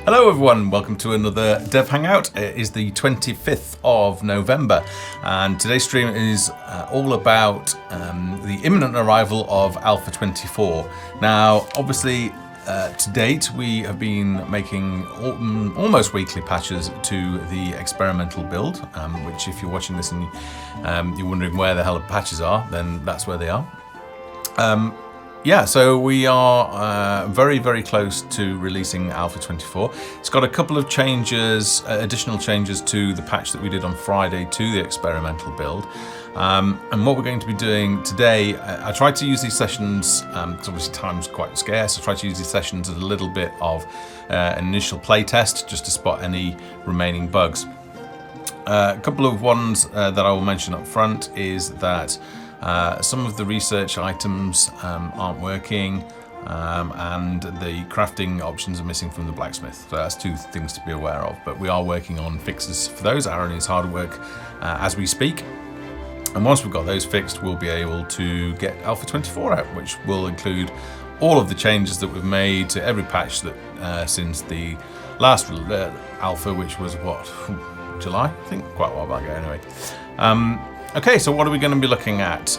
Hello everyone, welcome to another Dev Hangout. It is the 25th of November and today's stream is all about the imminent arrival of Alpha 24. Now obviously to date we have been making almost weekly patches to the experimental build, which if you're watching this and you're wondering where the hell the patches are, then that's where they are. Yeah, so we are very, very close to releasing Alpha 24. It's got a couple of changes, additional changes to the patch that we did on Friday to the experimental build. And what we're going to be doing today, I tried to use these sessions, because obviously time's quite scarce, I tried to use these sessions as a little bit of an initial play test just to spot any remaining bugs. A couple of ones that I will mention up front is that some of the research items aren't working and the crafting options are missing from the blacksmith. So that's two things to be aware of, but we are working on fixes for those. Aaron is hard at work as we speak. And once we've got those fixed, we'll be able to get Alpha 24 out, which will include all of the changes that we've made to every patch that since the last Alpha, which was what, July? I think quite a while back ago anyway. Okay, so what are we going to be looking at?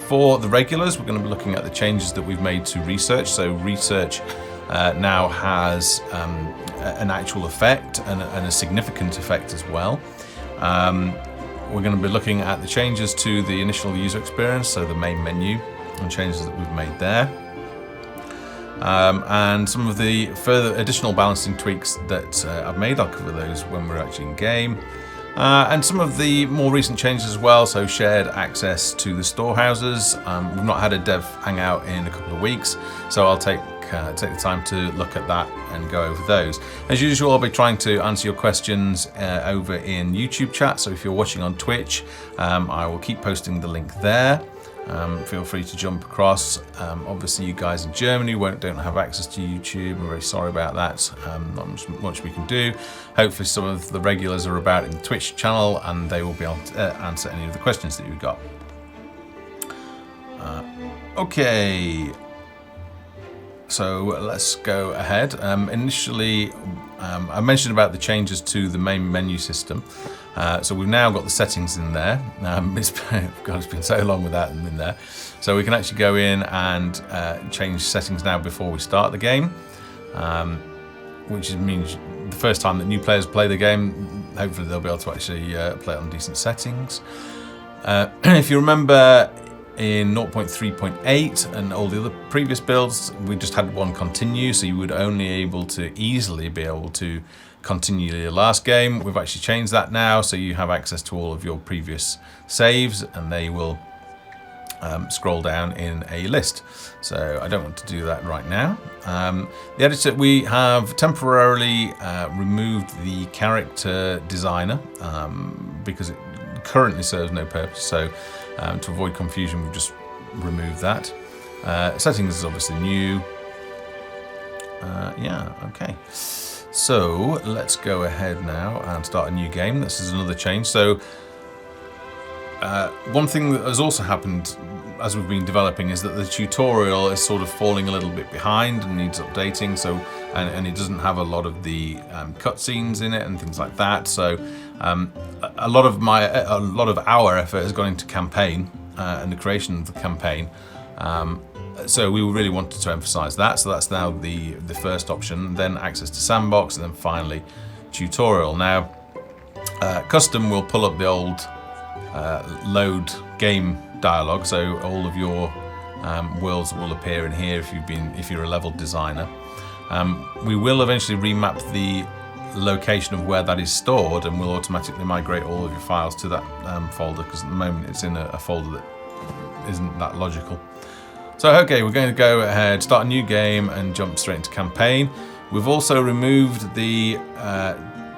For the regulars, we're going to be looking at the changes that we've made to research. So research now has an actual effect and a significant effect as well. We're going to be looking at the changes to the initial user experience, so the main menu, and changes that we've made there. And some of the further additional balancing tweaks that I've made. I'll cover those when we're actually in game. And some of the more recent changes as well, so shared access to the storehouses. We've not had a Dev Hangout in a couple of weeks, so I'll take the time to look at that and go over those. As usual, I'll be trying to answer your questions over in YouTube chat, so if you're watching on Twitch, I will keep posting the link there. Feel free to jump across. Obviously you guys in Germany don't have access to YouTube. I'm very sorry about that. Not much we can do. Hopefully some of the regulars are about in the Twitch channel and they will be able to answer any of the questions that you've got. Okay, so let's go ahead. Initially I mentioned about the changes to the main menu system. So we've now got the settings in there. It's been so long with that in there. So we can actually go in and change settings now before we start the game, which means the first time that new players play the game, hopefully they'll be able to actually play it on decent settings. If you remember in 0.3.8 and all the other previous builds, we just had one continue, so you would only easily be able to continue your last game. We've actually changed that now, so you have access to all of your previous saves and they will scroll down in a list. So I don't want to do that right now. The editor, we have temporarily removed the character designer because it currently serves no purpose. So to avoid confusion, we've just removed that. Settings is obviously new. Yeah, okay. So let's go ahead now and start a new game. This is another change. So one thing that has also happened as we've been developing is that the tutorial is sort of falling a little bit behind and needs updating. So and it doesn't have a lot of the cutscenes in it and things like that. So a lot of our effort has gone into campaign and the creation of the campaign. So we really wanted to emphasize that. So that's now the first option, then access to sandbox, and then finally tutorial. Now custom will pull up the old load game dialogue, so all of your worlds will appear in here if you're a level designer. We will eventually remap the location of where that is stored, and we'll automatically migrate all of your files to that folder, because at the moment it's in a folder that isn't that logical. So okay, we're going to go ahead, start a new game and jump straight into campaign. We've also removed the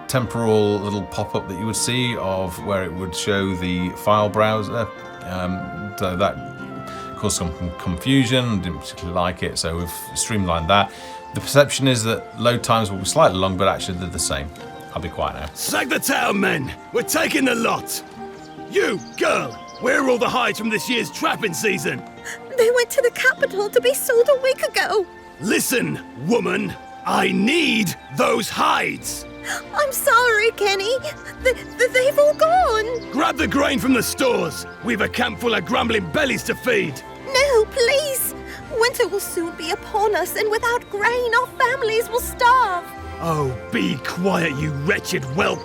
temporal little pop-up that you would see of where it would show the file browser. So that caused some confusion, didn't particularly like it, so we've streamlined that. The perception is that load times will be slightly long, but actually they're the same. I'll be quiet now. Sack the town, men! We're taking the lot! You, girl, where are all the hides from this year's trapping season? They went to the capital to be sold a week ago. Listen, woman, I need those hides! I'm sorry, Kenny. They've all gone. Grab the grain from the stores. We've a camp full of grumbling bellies to feed. No, please. Winter will soon be upon us, and without grain, our families will starve. Oh, be quiet, you wretched whelp!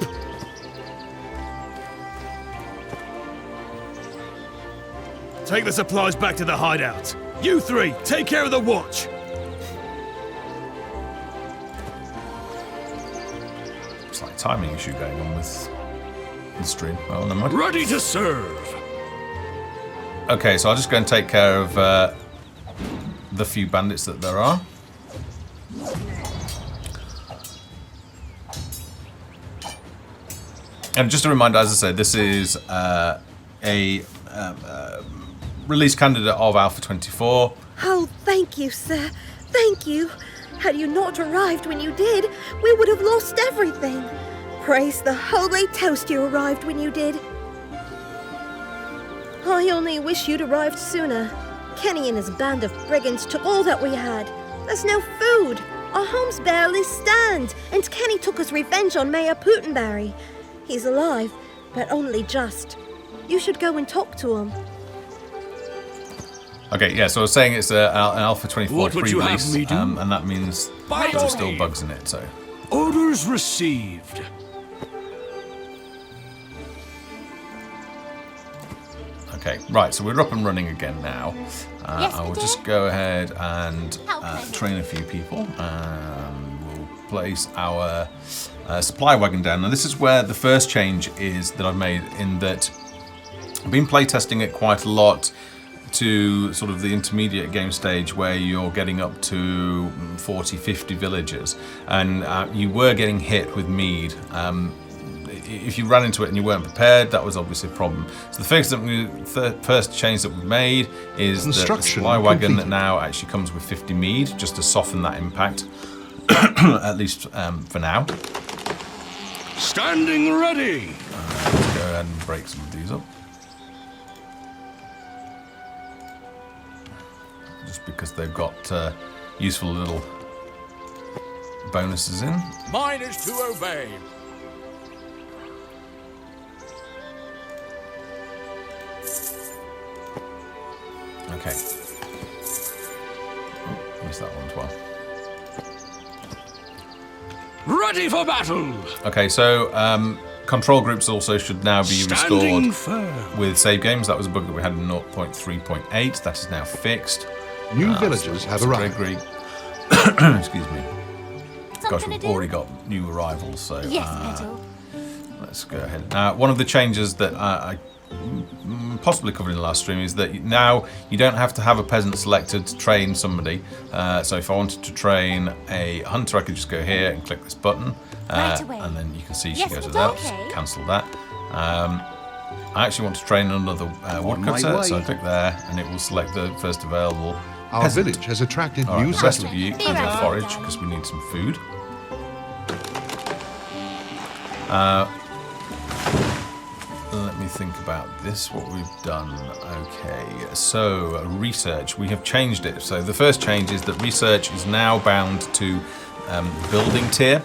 Take the supplies back to the hideout. You three, take care of the watch. It's like a timing issue going on with the stream. Oh, never mind. Ready to serve. Okay, so I'll just go and take care of the few bandits that there are. And just a reminder, as I said, this is a release candidate of Alpha 24. Oh, thank you, sir. Thank you. Had you not arrived when you did, we would have lost everything. Praise the holy toast you arrived when you did. I only wish you'd arrived sooner. Kenny and his band of brigands took all that we had. There's no food. Our homes barely stand, and Kenny took his revenge on Mayor Putinberry. He's alive, but only just. You should go and talk to him. Okay, yeah, so I was saying it's an Alpha 24 What would you have pre-release, me do? and that means By there's your still leave. bugs in it, so... Orders received. Okay, right, so we're up and running again now. Yes, I will dear. just go ahead and How can I help? train a few people. We'll place our supply wagon down. Now this is where the first change is that I've made, in that I've been playtesting it quite a lot to sort of the intermediate game stage where you're getting up to 40, 50 villagers, and you were getting hit with mead. If you ran into it and you weren't prepared, that was obviously a problem. So the first change that we've made is that the Construction supply wagon completed. now actually comes with 50 mead, just to soften that impact, at least for now. Standing ready. Let's go ahead and break some of these up. Just because they've got useful little bonuses in. Mine is to obey. Okay. Oh, missed that one as well. Ready for battle. Okay, so control groups also should now be Standing restored firm. with save games. That was a bug that we had in 0.3.8. That is now fixed. New villagers have So arrived. Gregory, excuse me. Gosh, Something we've to do? already got new arrivals, so Yes, Metal. let's go ahead. Now, one of the changes that I possibly covered in the last stream is that now you don't have to have a peasant selected to train somebody. So if I wanted to train a hunter, I could just go here and click this button, Right away. and then you can see she Yes, goes but to that. okay. Cancel that. I actually want to train another woodcutter, way. so I click there, and it will select the first available Our peasant. village has attracted All right, new the rest of settlers. you Be can right forage back. because we need some food. Let me think about this, what we've done. Okay, so research, we have changed it. So the first change is that research is now bound to building tier.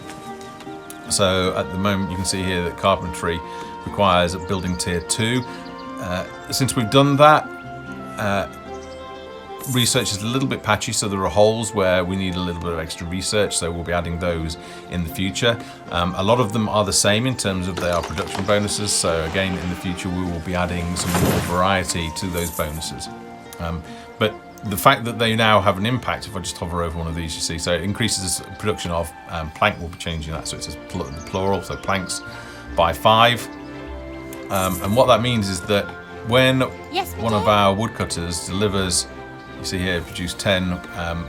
So at the moment you can see here that carpentry requires a building tier 2. Since we've done that, research is a little bit patchy, so there are holes where we need a little bit of extra research, so we'll be adding those in the future. A lot of them are the same in terms of they are production bonuses, so again in the future we will be adding some more variety to those bonuses. But the fact that they now have an impact, if I just hover over one of these, you see, so it increases production of plank, will be changing that, so it says the plural, so planks by 5. And what that means is that when Yes, we one of do. our woodcutters delivers, you see here, produce 10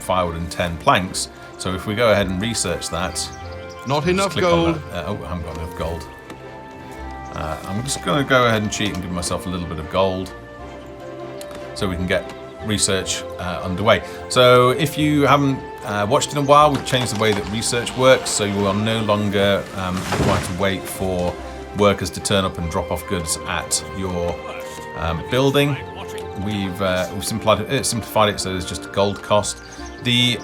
firewood and 10 planks. So if we go ahead and research that, Not just enough click on gold. that. Oh, I haven't got enough gold. I'm just going to go ahead and cheat and give myself a little bit of gold so we can get research underway. So if you haven't watched in a while, we've changed the way that research works, so you are no longer required to wait for workers to turn up and drop off goods at your building. We've simplified it so there's just a gold cost. The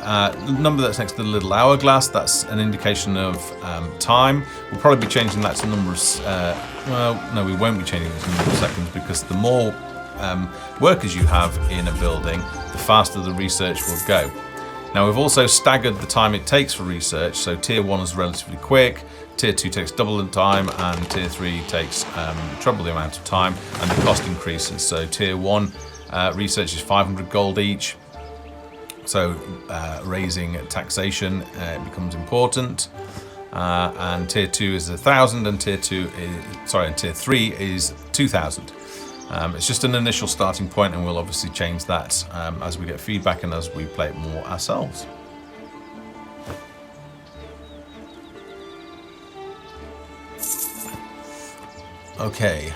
number that's next to the little hourglass, that's an indication of time. We'll probably be changing that to number of... well, no, we won't be changing it to number of seconds, because the more workers you have in a building, the faster the research will go. Now, we've also staggered the time it takes for research, so Tier 1 is relatively quick, Tier 2 takes double the time, and Tier 3 takes treble the amount of time, and the cost increases. So Tier 1 research is 500 gold each, so raising taxation becomes important. And Tier 2 is 1,000, and Tier 3 is 2,000. It's just an initial starting point, and we'll obviously change that as we get feedback and as we play it more ourselves. Okay.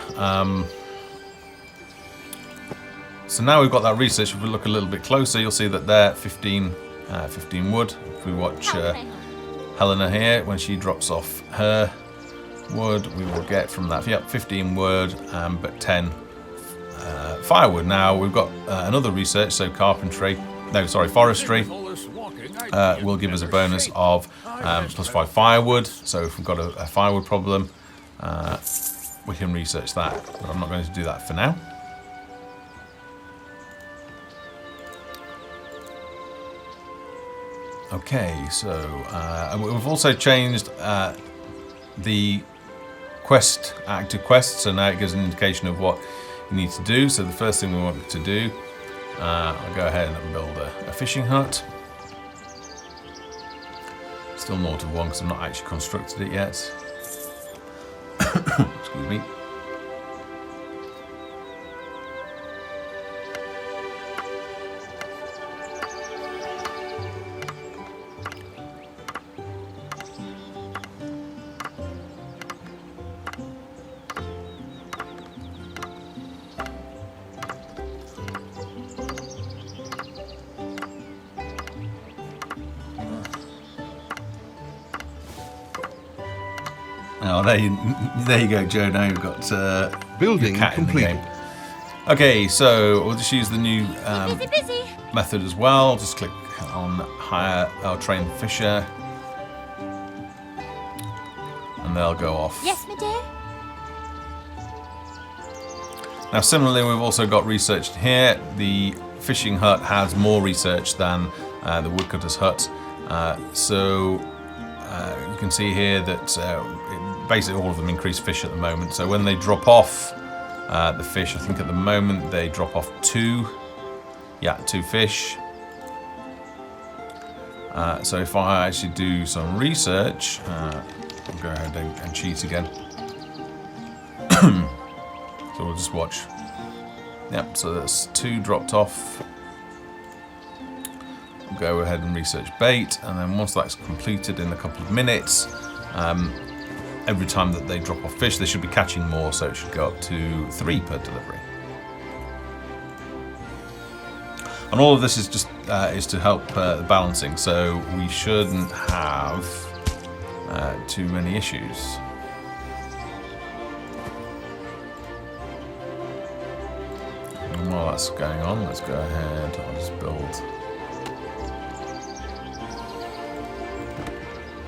So now we've got that research. If we look a little bit closer, you'll see that there 15 wood. If we watch Helena here, when she drops off her wood, we will get from that, 15 wood, but 10 firewood. Now we've got another research, so forestry will give us a bonus of plus 5 firewood. So if we've got a firewood problem, we can research that, but I'm not going to do that for now. Okay, so and we've also changed the active quest, so now it gives an indication of what you need to do. So the first thing we want to do, I'll go ahead and build a fishing hut. Still 0 to 1 because I've not actually constructed it yet. Excuse me. Oh, there you go, Joe. Now you've got Building your cat completed. in the game. Okay, so we'll just use the new method as well. Just click on hire or train fisher, and they'll go off. Yes, my dear. Now, similarly, we've also got researched here. The fishing hut has more research than the woodcutter's hut, so you can see here that basically all of them increase fish at the moment. So when they drop off the fish, I think at the moment they drop off 2 fish. So if I actually do some research, I'll go ahead and cheat again. So we'll just watch. Yep, so that's 2 dropped off. We'll go ahead and research bait, and then once that's completed in a couple of minutes, every time that they drop off fish, they should be catching more, so it should go up to 3 per delivery. And all of this is just is to help the balancing, so we shouldn't have too many issues. And while that's going on, let's go ahead. I'll just build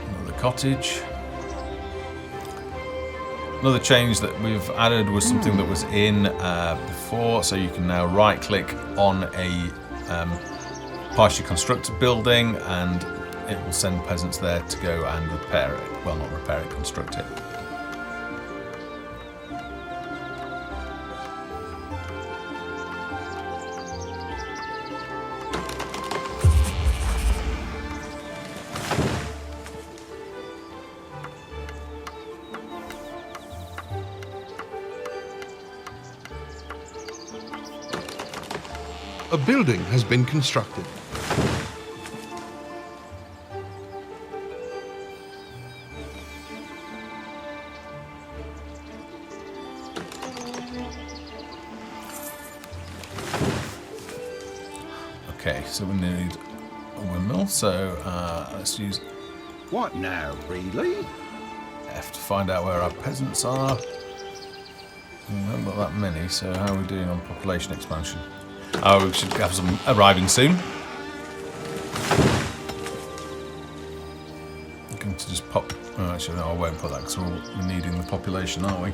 another cottage. Another change that we've added was something that was in before, so you can now right-click on a partially constructed building, and it will send peasants there to go and repair it. Well, not repair it, construct it. A building has been constructed. Okay, so we need a windmill, so let's use What now, really? F to find out where our peasants are. We haven't got that many, so how are we doing on population expansion? Oh, we should have some arriving soon. just pop. Oh, actually, no, I won't put that because we're needing the population, aren't we?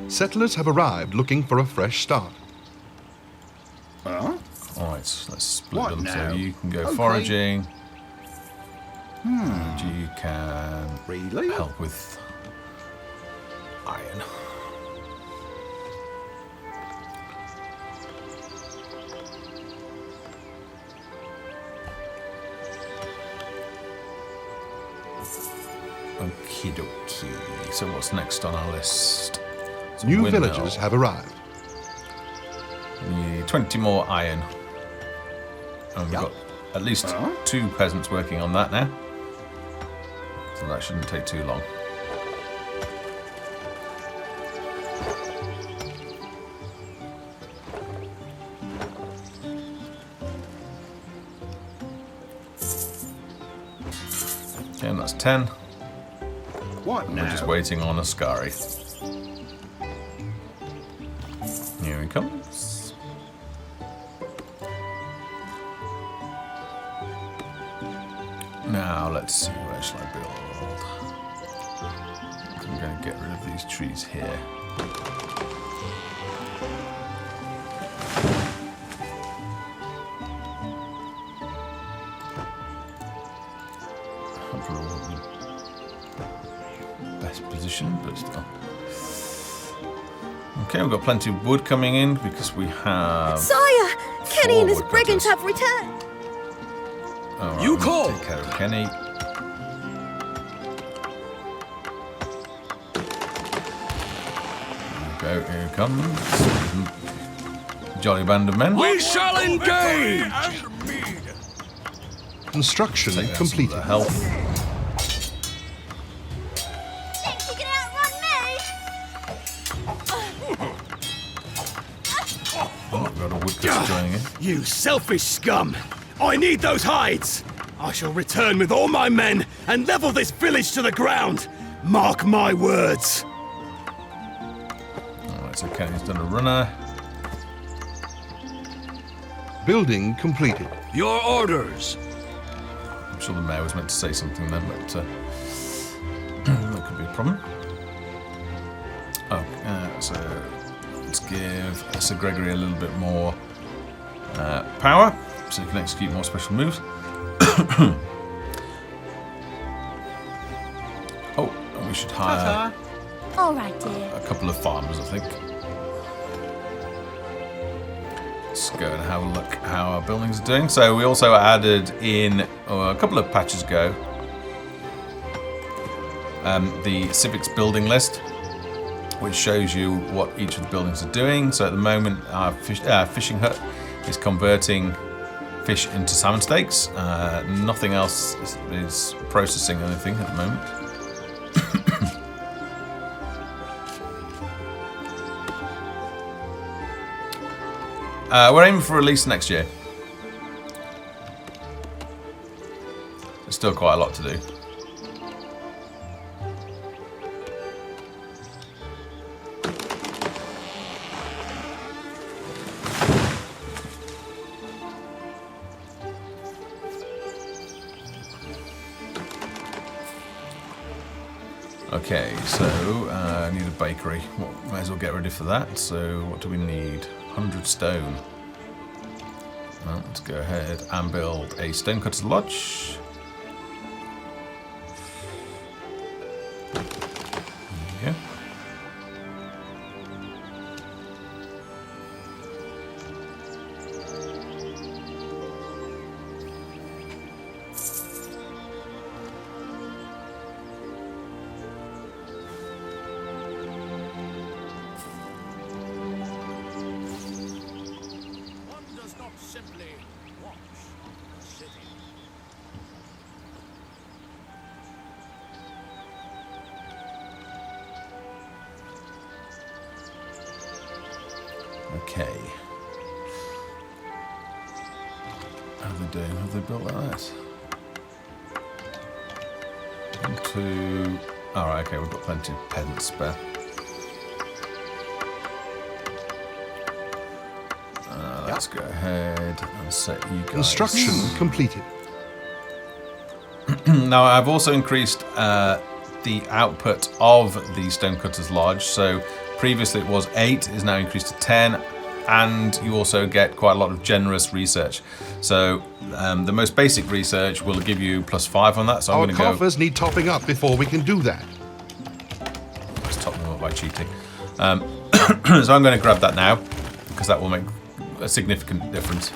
Settlers have arrived looking for a fresh start. Huh? Alright, so let's split What them. now? So you can go Okay. foraging. And you can Really? help with iron. Okie dokie. So what's next on our list? It's a New windmill. villagers have arrived. We need 20 more iron. And we've got at least 2 peasants working on that now. So that shouldn't take too long. Okay, and that's 10. What We're now? just waiting on Ascari. Here he comes. Now let's see, where shall I build? I'm going to get rid of these trees here. Probably wasn't the best position, but still. Okay, we've got plenty of wood coming in because we have. Sire! Kenny and his woodcutters. brigands have returned. All right, You we need to call. Take care of Kenny. Here we go, here he comes. Jolly band of men. We shall engage! Construction Take down some of completed. the health. Think you can outrun me? Oh, we've got a woodcutter joining in. You selfish scum! I need those hides! I shall return with all my men and level this village to the ground! Mark my words! Alright, so Kenny's done a runner. Building completed. Your orders! I'm sure the mayor was meant to say something then, but that could be a problem. Oh, so let's give Sir Gregory a little bit more power, so he can execute more special moves. Oh, and we should hire All right, dear. a couple of farmers, I think. Let's go and have a look how our buildings are doing. So we also added in a couple of patches ago the civics building list, which shows you what each of the buildings are doing. So at the moment, our fishing hut is converting fish into salmon steaks. Nothing else is processing anything at the moment. We're aiming for release next year. There's still quite a lot to do. Okay, so I need a bakery. Well, may as well get ready for that. So what do we need? 100 stone. Well, let's go ahead and build a stonecutter's lodge. There we go. One does not simply watch the city. Okay. How are they doing? Have they built that? 1, 2. Alright, okay, we've got plenty of peasants spare. let's go ahead and set you guys. Construction completed. Now I've also increased the output of the Stonecutters Lodge. So previously it was 8, is now increased to 10, and you also get quite a lot of generous research. So the most basic research will give you +5 on that. So I'm Our going to go. coffers need topping up before we can do that. Let's top them up by cheating. So I'm going to grab that now because that will make a significant difference.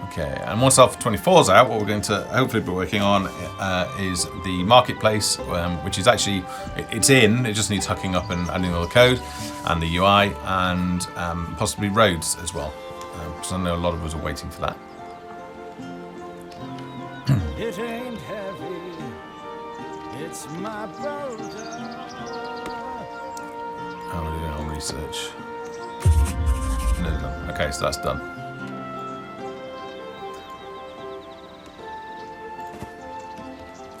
Okay, and once Alpha 24 is out, what we're going to hopefully be working on is the marketplace, which is actually, it's in, it just needs hooking up and adding all the code and the UI and possibly roads as well. Because I know a lot of us are waiting for that. It ain't heavy, it's my boulder. How are we doing on research? No, done. Okay, so that's done.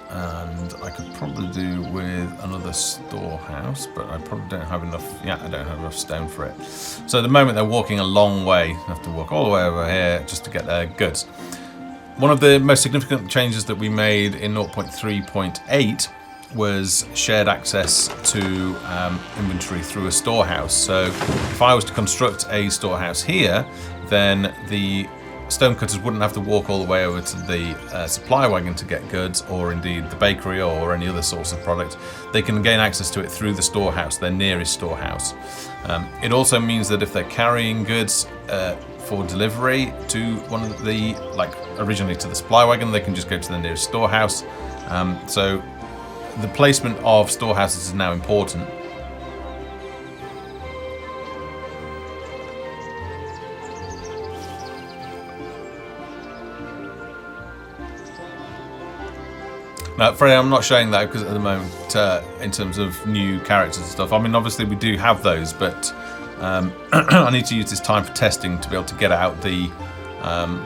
And I could probably do with another storehouse, but I probably don't have enough. Yeah, I don't have enough stone for it. So at the moment they're walking a long way. I have to walk all the way over here just to get their goods. One of the most significant changes that we made in 0.3.8 was shared access to inventory through a storehouse. So if I was to construct a storehouse here, then the stonecutters wouldn't have to walk all the way over to the supply wagon to get goods, or indeed the bakery or any other source of product. They can gain access to it through the storehouse, their nearest storehouse. It also means that if they're carrying goods for delivery to one of the, like originally to the supply wagon, they can just go to the nearest storehouse. So the placement of storehouses is now important. Now, Freddie, I'm not showing that because at the moment, in terms of new characters and stuff, I mean, obviously we do have those, but I need to use this time for testing to be able to get out the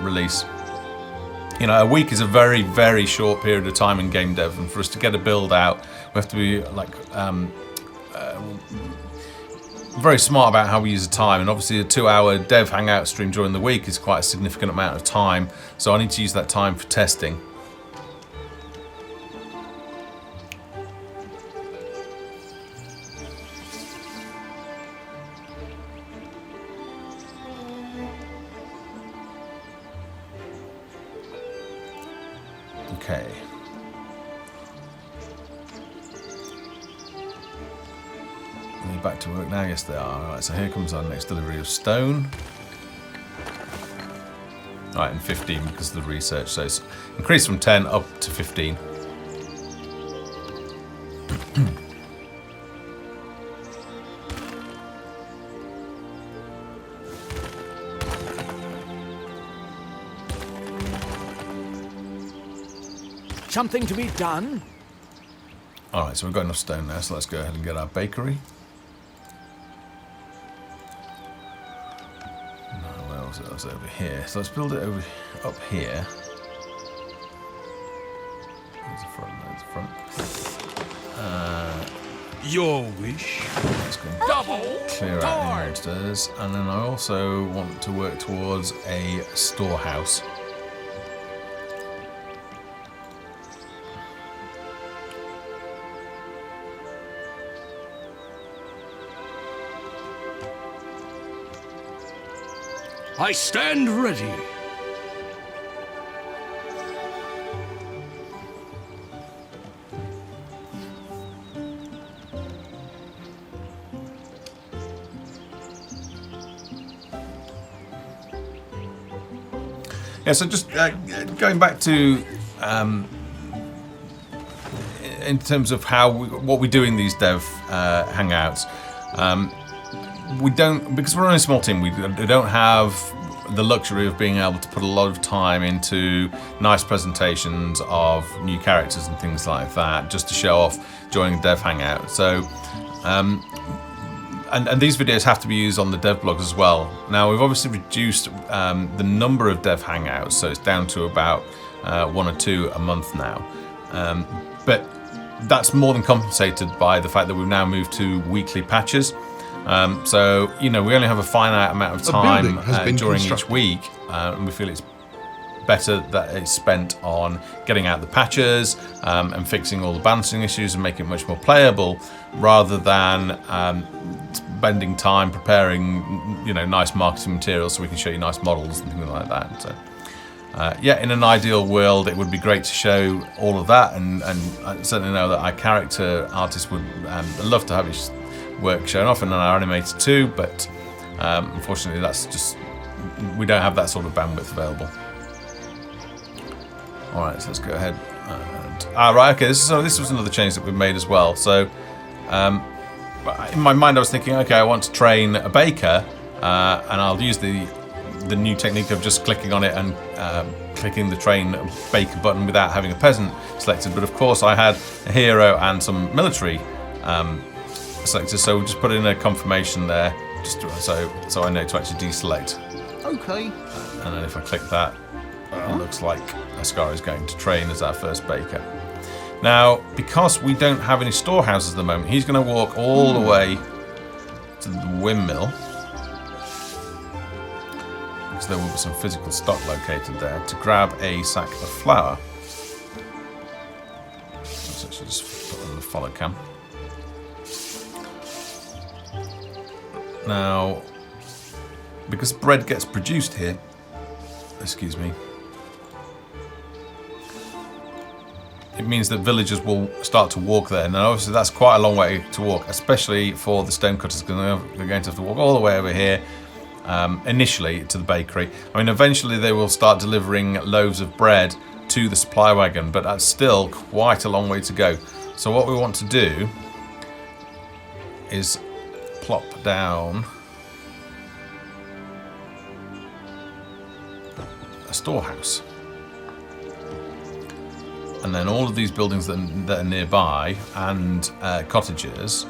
release. You know, a week is a very, very short period of time in game dev, and for us to get a build out, we have to be like very smart about how we use the time. And obviously, a 2-hour Dev Hangout stream during the week is quite a significant amount of time, so I need to use that time for testing. Okay. Are they back to work now? Yes, they are. Alright, so here comes our next delivery of stone. Alright, and 15 because of the research. So it's increased from 10 up to 15. Something to be done? Alright, so we've got enough stone now, so let's go ahead and get our bakery. No, where was it? It was over here. So let's build it over up here. There's the front, there's the front. Your wish. Let's go and clear out the monsters. And then I also want to work towards a storehouse. I stand ready. Yeah, so just going back to in terms of what we do in these dev hangouts. We don't, because we're only a small team, we don't have the luxury of being able to put a lot of time into nice presentations of new characters and things like that just to show off during a dev hangout. So and these videos have to be used on the dev blogs as well. Now we've obviously reduced the number of dev hangouts, so it's down to about 1 or 2 a month now. But that's more than compensated by the fact that we've now moved to weekly patches. So, you know, we only have a finite amount of time during each week, and we feel it's better that it's spent on getting out the patches and fixing all the balancing issues and making it much more playable, rather than spending time preparing, you know, nice marketing materials so we can show you nice models and things like that. So, yeah, in an ideal world, it would be great to show all of that, and I certainly know that our character artist would love to have his work shown off, and our animator too, but unfortunately that's just, we don't have that sort of bandwidth available. Alright, so let's go ahead and, right, okay, this was another change that we've made as well. So in my mind I was thinking, okay, I want to train a baker, and I'll use the new technique of just clicking on it and clicking the train baker button without having a peasant selected, but of course I had a hero and some military selected, so we'll just put in a confirmation there, just so I know to actually deselect. Okay. And then if I click that, it looks like Ascar is going to train as our first baker. Now, because we don't have any storehouses at the moment, he's going to walk all the way to the windmill, because there will be some physical stock located there, to grab a sack of flour. Let's actually just put on the follow cam. Now, because bread gets produced here, excuse me, it means that villagers will start to walk there. Now, obviously, that's quite a long way to walk, especially for the stonecutters, because they're going to have to walk all the way over here, initially to the bakery. I mean, eventually they will start delivering loaves of bread to the supply wagon, but that's still quite a long way to go. So what we want to do is plop down a storehouse, and then all of these buildings that are nearby and cottages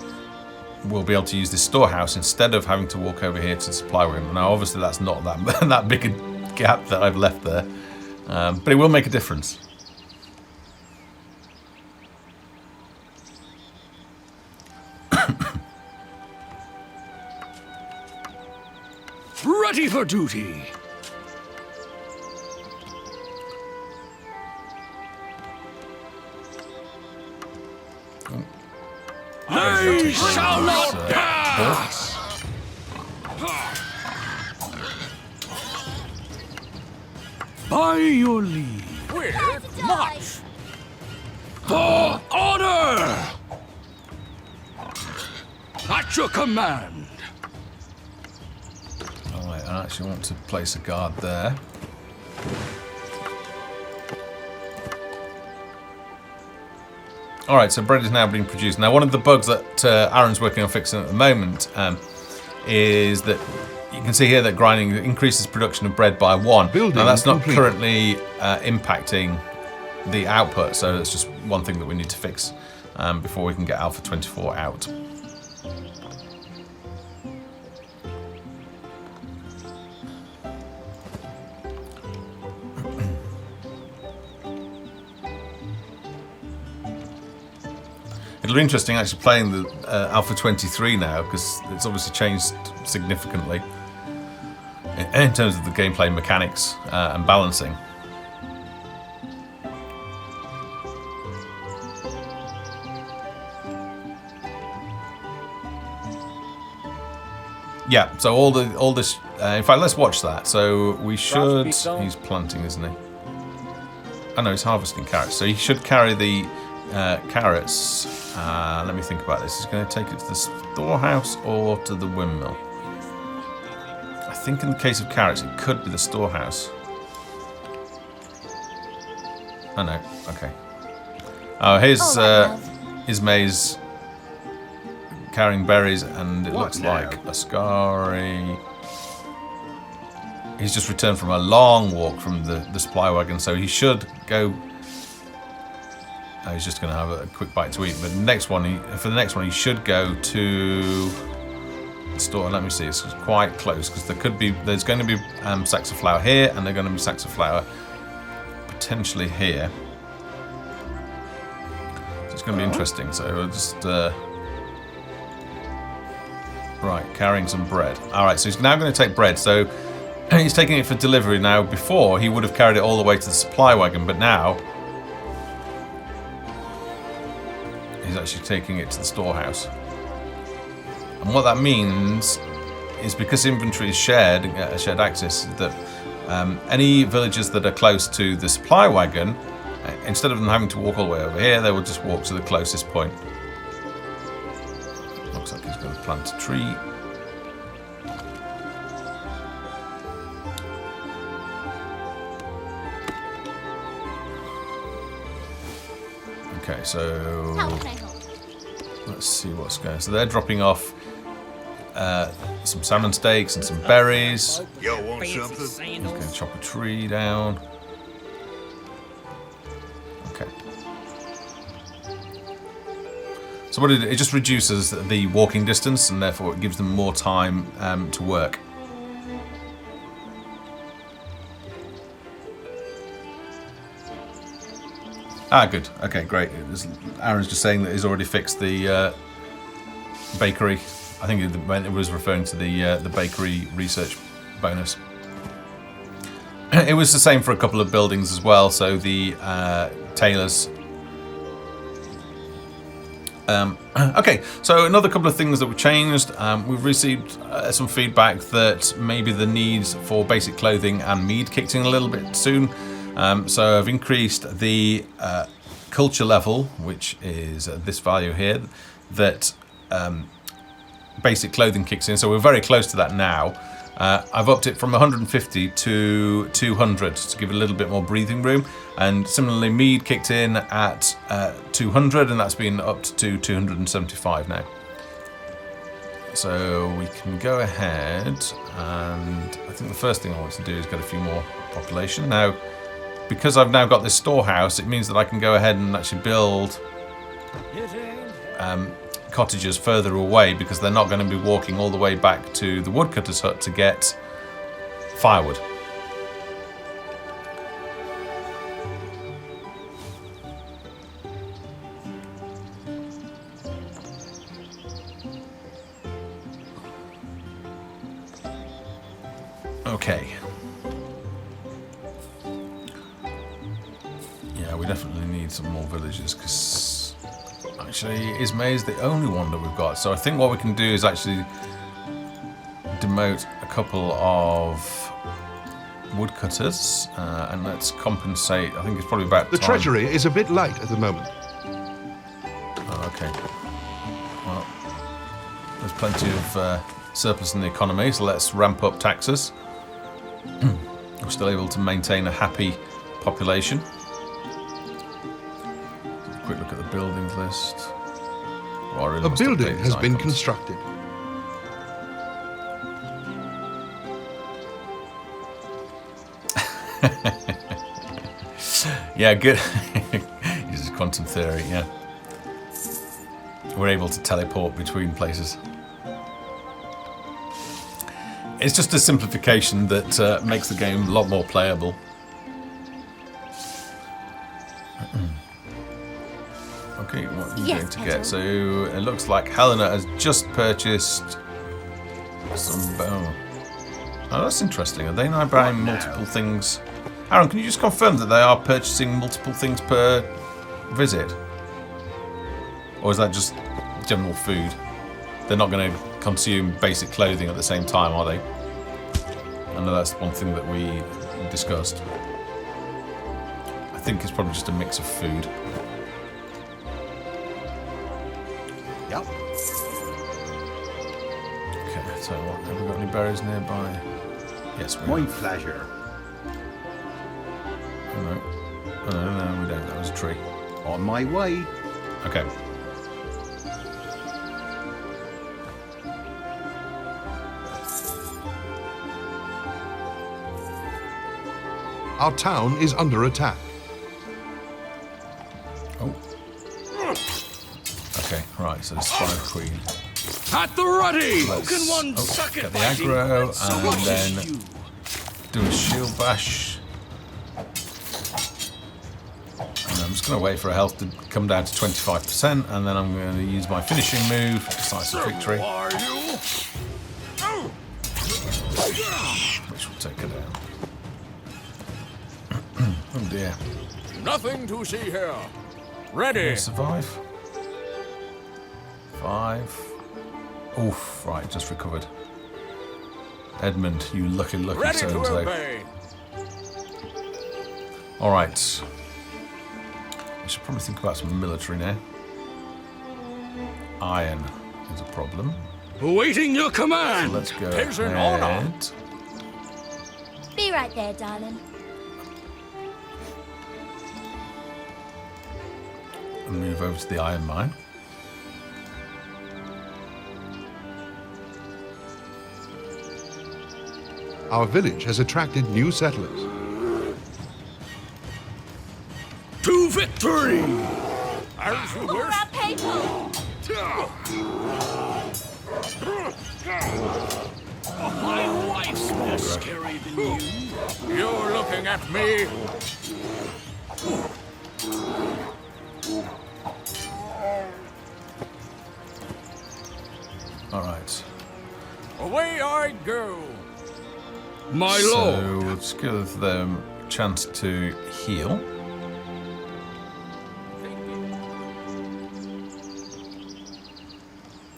will be able to use this storehouse instead of having to walk over here to the supply room. Now obviously that's not that big a gap that I've left there, but it will make a difference. Ready for duty. They shall not pass. By your leave. With march. For order. At your command. Alright, I actually want to place a guard there. Alright, so bread is now being produced. Now, one of the bugs that Aaron's working on fixing at the moment is that you can see here that grinding increases production of bread by 1. Now, that's not currently impacting the output, so that's just one thing that we need to fix before we can get Alpha 24 out. It'll be interesting actually playing the Alpha 23 now, because it's obviously changed significantly in terms of the gameplay mechanics and balancing. Yeah, so all this. In fact, let's watch that. So we should. He's planting, isn't he? Oh no, he's harvesting carrots. So he should carry the carrots. Let me think about this. He's going to take it to the storehouse or to the windmill. I think in the case of carrots, it could be the storehouse. Oh no. Okay. Oh, here's Maze carrying berries, and it looks like Ascari. He's just returned from a long walk from the supply wagon, so he should go. He's just going to have a quick bite to eat. But the next one, for the next one, he should go to the store. Let me see. It's quite close, because there's going to be sacks of flour here, and there are going to be sacks of flour potentially here. So It's going to be interesting. So we'll just right, carrying some bread. All right, so he's now going to take bread. So he's taking it for delivery now. Before he would have carried it all the way to the supply wagon, but now he's actually taking it to the storehouse. And what that means is because inventory is shared access, that any villagers that are close to the supply wagon, instead of them having to walk all the way over here, they will just walk to the closest point. Looks like he's going to plant a tree. Okay, so let's see what's going on. So they're dropping off some salmon steaks and some berries. You want something? He's going to chop a tree down. Okay. So what it just reduces the walking distance, and therefore it gives them more time to work. Ah, good. Okay, great. Aaron's just saying that he's already fixed the bakery. I think it was referring to the bakery research bonus. It was the same for a couple of buildings as well. So the tailors. Okay, so another couple of things that were changed. We've received some feedback that maybe the needs for basic clothing and mead kicked in a little bit soon. So I've increased the culture level, which is this value here, that basic clothing kicks in. So we're very close to that now. I've upped it from 150 to 200 to give it a little bit more breathing room. And similarly, mead kicked in at 200, and that's been upped to 275 now. So we can go ahead, and I think the first thing I want to do is get a few more population. Now, because I've now got this storehouse, it means that I can go ahead and actually build cottages further away, because they're not going to be walking all the way back to the woodcutter's hut to get firewood. Okay. Yeah, we definitely need some more villagers, because actually Ismay is the only one that we've got. So I think what we can do is actually demote a couple of woodcutters, and let's compensate. I think it's probably about The time. treasury is a bit light at the moment. Oh, okay. Well, there's plenty of surplus in the economy, so let's ramp up taxes. We're still able to maintain a happy population. Quick look at the buildings list. Oh, I really A must update building these has been icons. constructed. Yeah, good. Uses quantum theory, yeah. We're able to teleport between places. It's just a simplification that makes the game a lot more playable. Okay, what are you Yes, going to Petal. get? So it looks like Helena has just purchased some bone. Oh, that's interesting. Are they now buying multiple things? Aaron, can you just confirm that they are purchasing multiple things per visit? Or is that just general food? They're not going to consume basic clothing at the same time, are they? I know that's one thing that we discussed. I think it's probably just a mix of food. Yep. Okay, so what, have we got any berries nearby? Yes, we My have. pleasure. Oh, no. Oh, no, we don't. That was a tree. On my way. Okay. Our town is under attack. Oh. Okay, right, so Spire Queen. At the ready! Let's Can one suck get it the by the aggro so and much then as you. do a shield bash. And then just going to wait for her health to come down to 25%, and then I'm going to use my finishing move, Decisive Victory, Are you? which will take her down. Oh dear. Nothing to see here. Ready. Survive. 5. Oof, right, just recovered. Edmund, you lucky Ready to so-and-so. obey. Alright. I should probably think about some military now. Iron is a problem. Awaiting your So command. let's go Tis an honor. ahead. Be right there, darling. And move over to the iron mine. Our village has attracted new settlers. To victory. As you All wish. our people! My wife's more scary than you. You're looking at me. Alright. Away I go. My So lord. we'll just give them a chance to heal.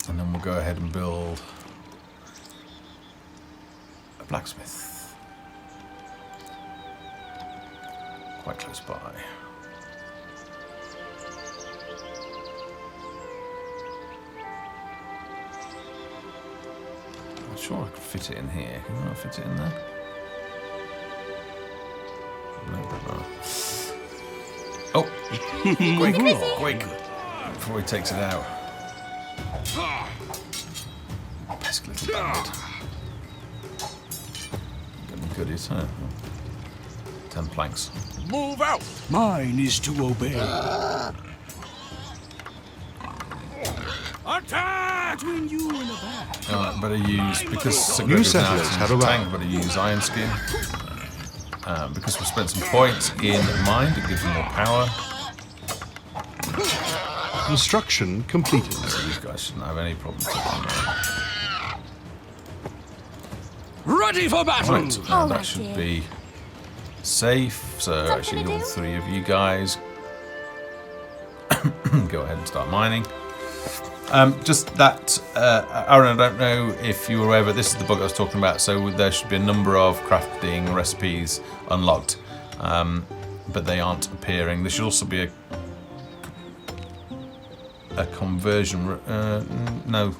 And then we'll go ahead and build a blacksmith. Quite close by. I'm sure I could fit it in here. Can I fit it in there? No. Oh! Quick! Before he takes it out. Pesky little bandit. Got any goodies, huh? 10 planks. Move out. Mine is to obey. Attack! Between you and the back. Alright, better use, because New Sagrega's now settlers have in the arrived. tank, better use Iron Skin. Because we've spent some points in mind, it gives them more power. Construction completed. So these guys shouldn't have any problem taking that. Ready for battle. Right, All that right, should dear. be safe. So actually to all do? 3 of you guys go ahead and start mining. Just that, Aaron, I don't know if you were aware, but this is the book I was talking about, so there should be a number of crafting recipes unlocked, but they aren't appearing. There should also be a conversion, no.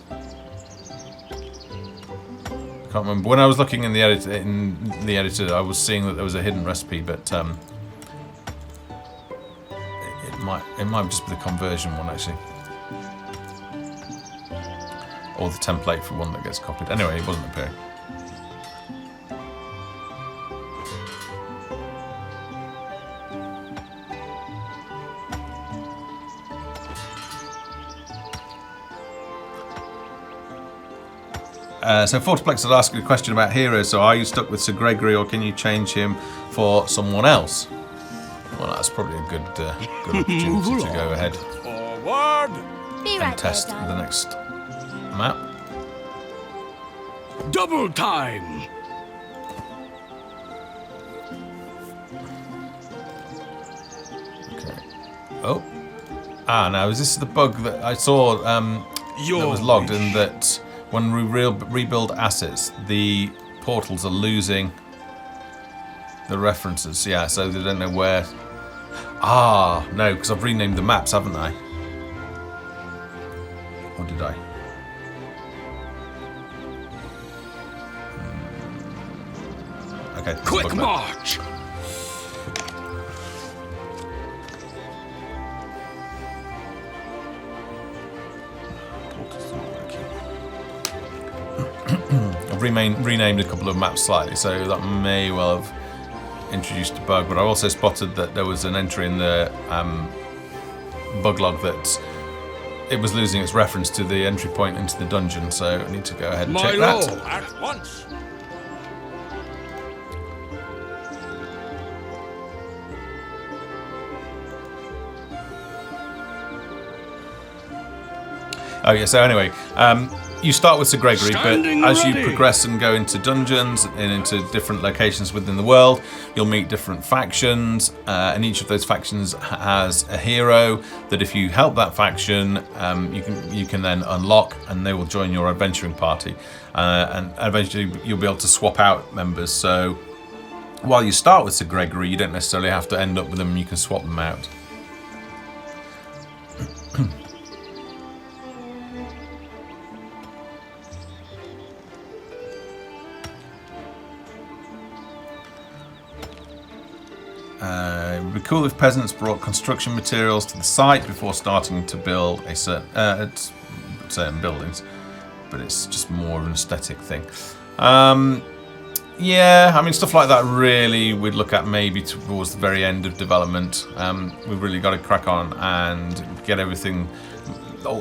I can't remember. When I was looking in the editor, I was seeing that there was a hidden recipe, but it might just be the conversion one actually. Or the template for one that gets copied. Anyway, it wasn't appearing. So Fortiplex had asked a question about heroes. So are you stuck with Sir Gregory, or can you change him for someone else? Well, that's probably a good opportunity to go ahead Forward. Be right and test there, the darling. next map. Double time. Okay. Oh. Now is this the bug that I saw that was logged, in that when we rebuild assets, the portals are losing the references. Yeah, so they don't know where. No, because I've renamed the maps, haven't I? Or did I? Okay. there's a Quick bug there. march. I've renamed a couple of maps slightly, so that may well have introduced a bug, but I also spotted that there was an entry in the bug log that it was losing its reference to the entry point into the dungeon, so I need to go ahead and My check lord, that. at once. Oh yeah. So anyway, you start with Sir Gregory, Standing but as you ready. progress and go into dungeons and into different locations within the world, you'll meet different factions, and each of those factions has a hero that, if you help that faction, you can then unlock, and they will join your adventuring party, and eventually you'll be able to swap out members. So while you start with Sir Gregory, you don't necessarily have to end up with them. You can swap them out. It would be cool if peasants brought construction materials to the site before starting to build certain buildings, but it's just more of an aesthetic thing. Yeah, I mean, stuff like that really we'd look at maybe towards the very end of development. We've really got to crack on and get everything.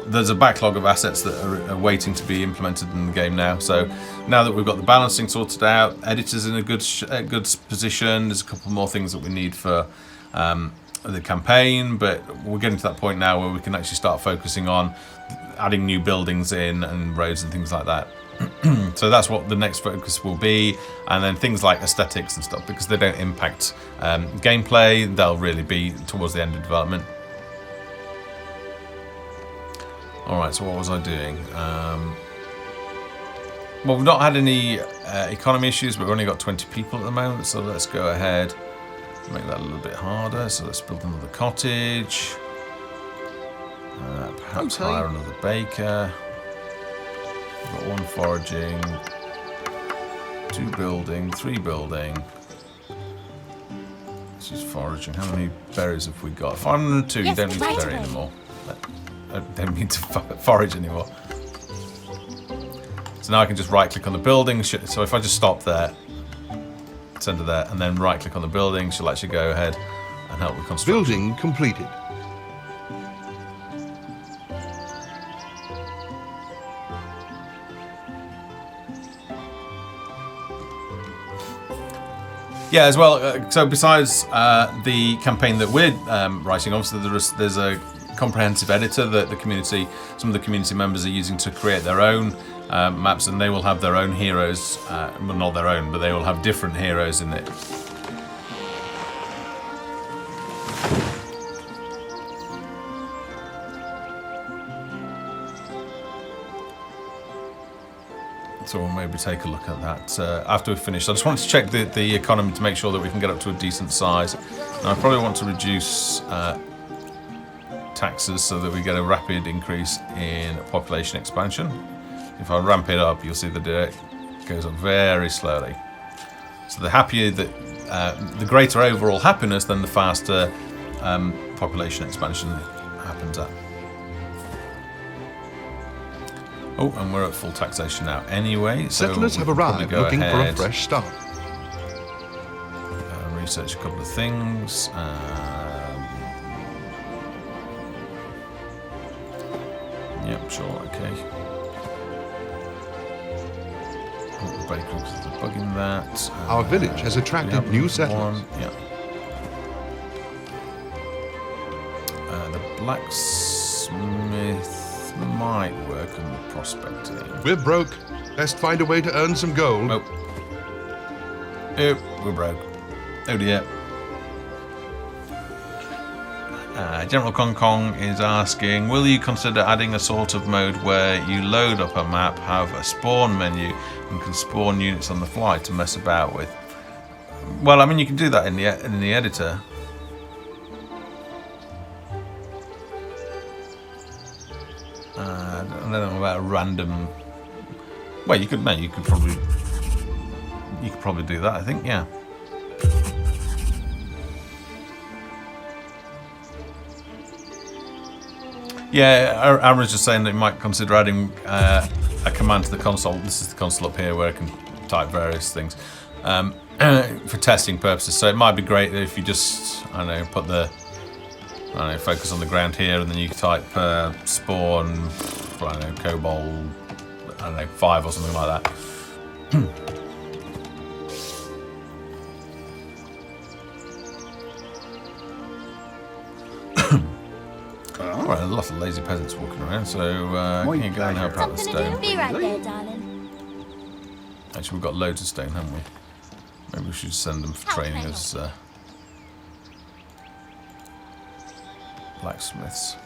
There's a backlog of assets that are waiting to be implemented in the game now. So now that we've got the balancing sorted out, editors in a good position. There's a couple more things that we need for the campaign, but we're getting to that point now where we can actually start focusing on adding new buildings in and roads and things like that. So that's what the next focus will be, and then things like aesthetics and stuff, because they don't impact gameplay. They'll really be towards the end of development. Alright, so what was I doing? Well, we've not had any economy issues, but we've only got 20 people at the moment, so let's go ahead and make that a little bit harder. So let's build another cottage. Perhaps hire another baker. We've got 1 foraging, 2 building, 3 building. This is foraging. How many berries have we got? 502, you Yes, don't need to right berry away. anymore. I don't need to forage anymore. So now I can just right click on the building. So if I just stop there, send it there, and then right click on the building, she'll actually go ahead and help with construction. Building completed. Yeah, as well. So besides the campaign that we're writing, obviously there's a comprehensive editor that some of the community members are using to create their own maps, and they will have their own heroes. Well, not their own, but they will have different heroes in it. So we'll maybe take a look at that after we've finished. I just wanted to check the economy to make sure that we can get up to a decent size. And I probably want to reduce taxes so that we get a rapid increase in population expansion. If I ramp it up, you'll see that it goes up very slowly. So the happier that, the greater overall happiness, then the faster population expansion happens at. Oh, and we're at full taxation now anyway. So Settlers have arrived looking for a fresh start. Research a couple of things. Yep, sure, okay. The baker is bugging that. Our village has attracted new settlers. Yeah. The blacksmith might work on the prospecting. We're broke. Best find a way to earn some gold. Oh. Oh, we're broke. Oh dear. General Kong Kong is asking, will you consider adding a sort of mode where you load up a map, have a spawn menu, and can spawn units on the fly to mess about with? Well, I mean, you can do that in the editor. I don't know about a random. Well, you could probably do that. I think, yeah. Yeah, Aaron was just saying that you might consider adding a command to the console. This is the console up here where I can type various things for testing purposes. So it might be great if you just, I don't know, put the, I don't know, focus on the ground here, and then you type spawn, I don't know, Cobalt, I don't know, 5 or something like that. Alright, a lot of lazy peasants walking around, so can you go and help out with Something to do? stone? Be right there, darling. Actually, we've got loads of stone, haven't we? Maybe we should send them for How training can I as blacksmiths.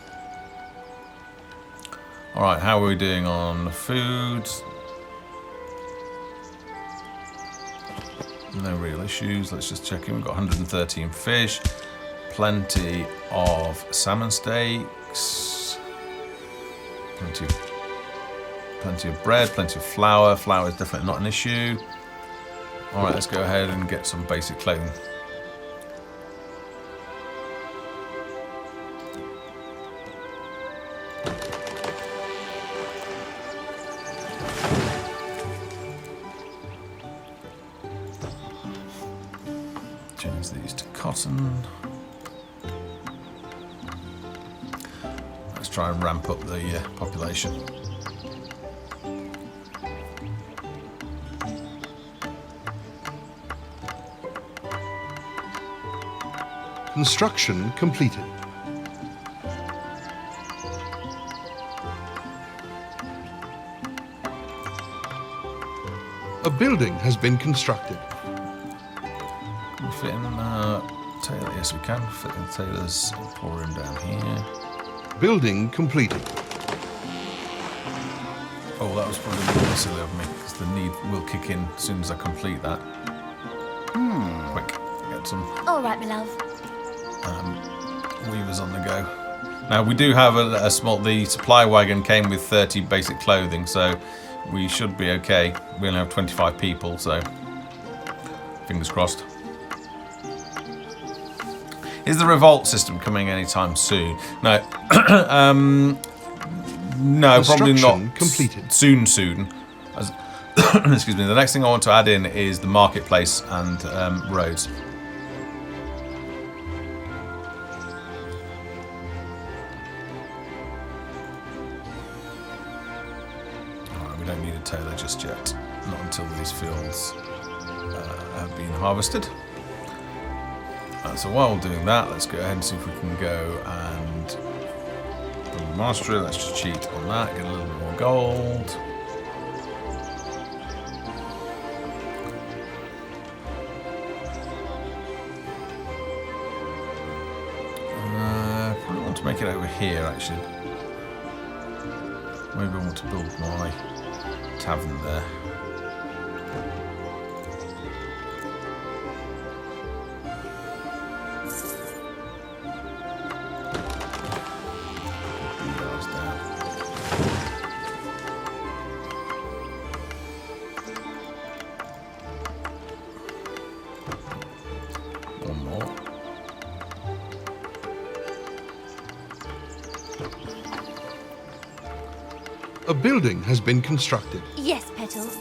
Alright, how are we doing on food? No real issues. Let's just check in. We've got 113 fish, plenty of salmon steaks, plenty of bread, plenty of flour. Flour is definitely not an issue. Alright, let's go ahead and get some basic clothing. Change these to cotton. Let's try and ramp up the population. Construction completed. A building has been constructed. Can we fit in tailor? Yes, we can. Fit in tailor's emporium down here. Building completed. Oh, that was probably really silly of me, because the need will kick in as soon as I complete that. Quick, get some All right, my love. weavers on the go. Now we do have a small. The supply wagon came with 30 basic clothing, so we should be okay. We only have 25 people, so fingers crossed. Is the revolt system coming anytime soon? No. No, probably not. Construction completed. Soon. As excuse me. The next thing I want to add in is the marketplace and roads. Alright, we don't need a tailor just yet. Not until these fields have been harvested. So while we're doing that, let's go ahead and see if we can go and build a monastery. Let's just cheat on that, get a little bit more gold. Probably want to make it over here, actually. Maybe I want to build my tavern there. One more. A building has been constructed. Yes, Petals.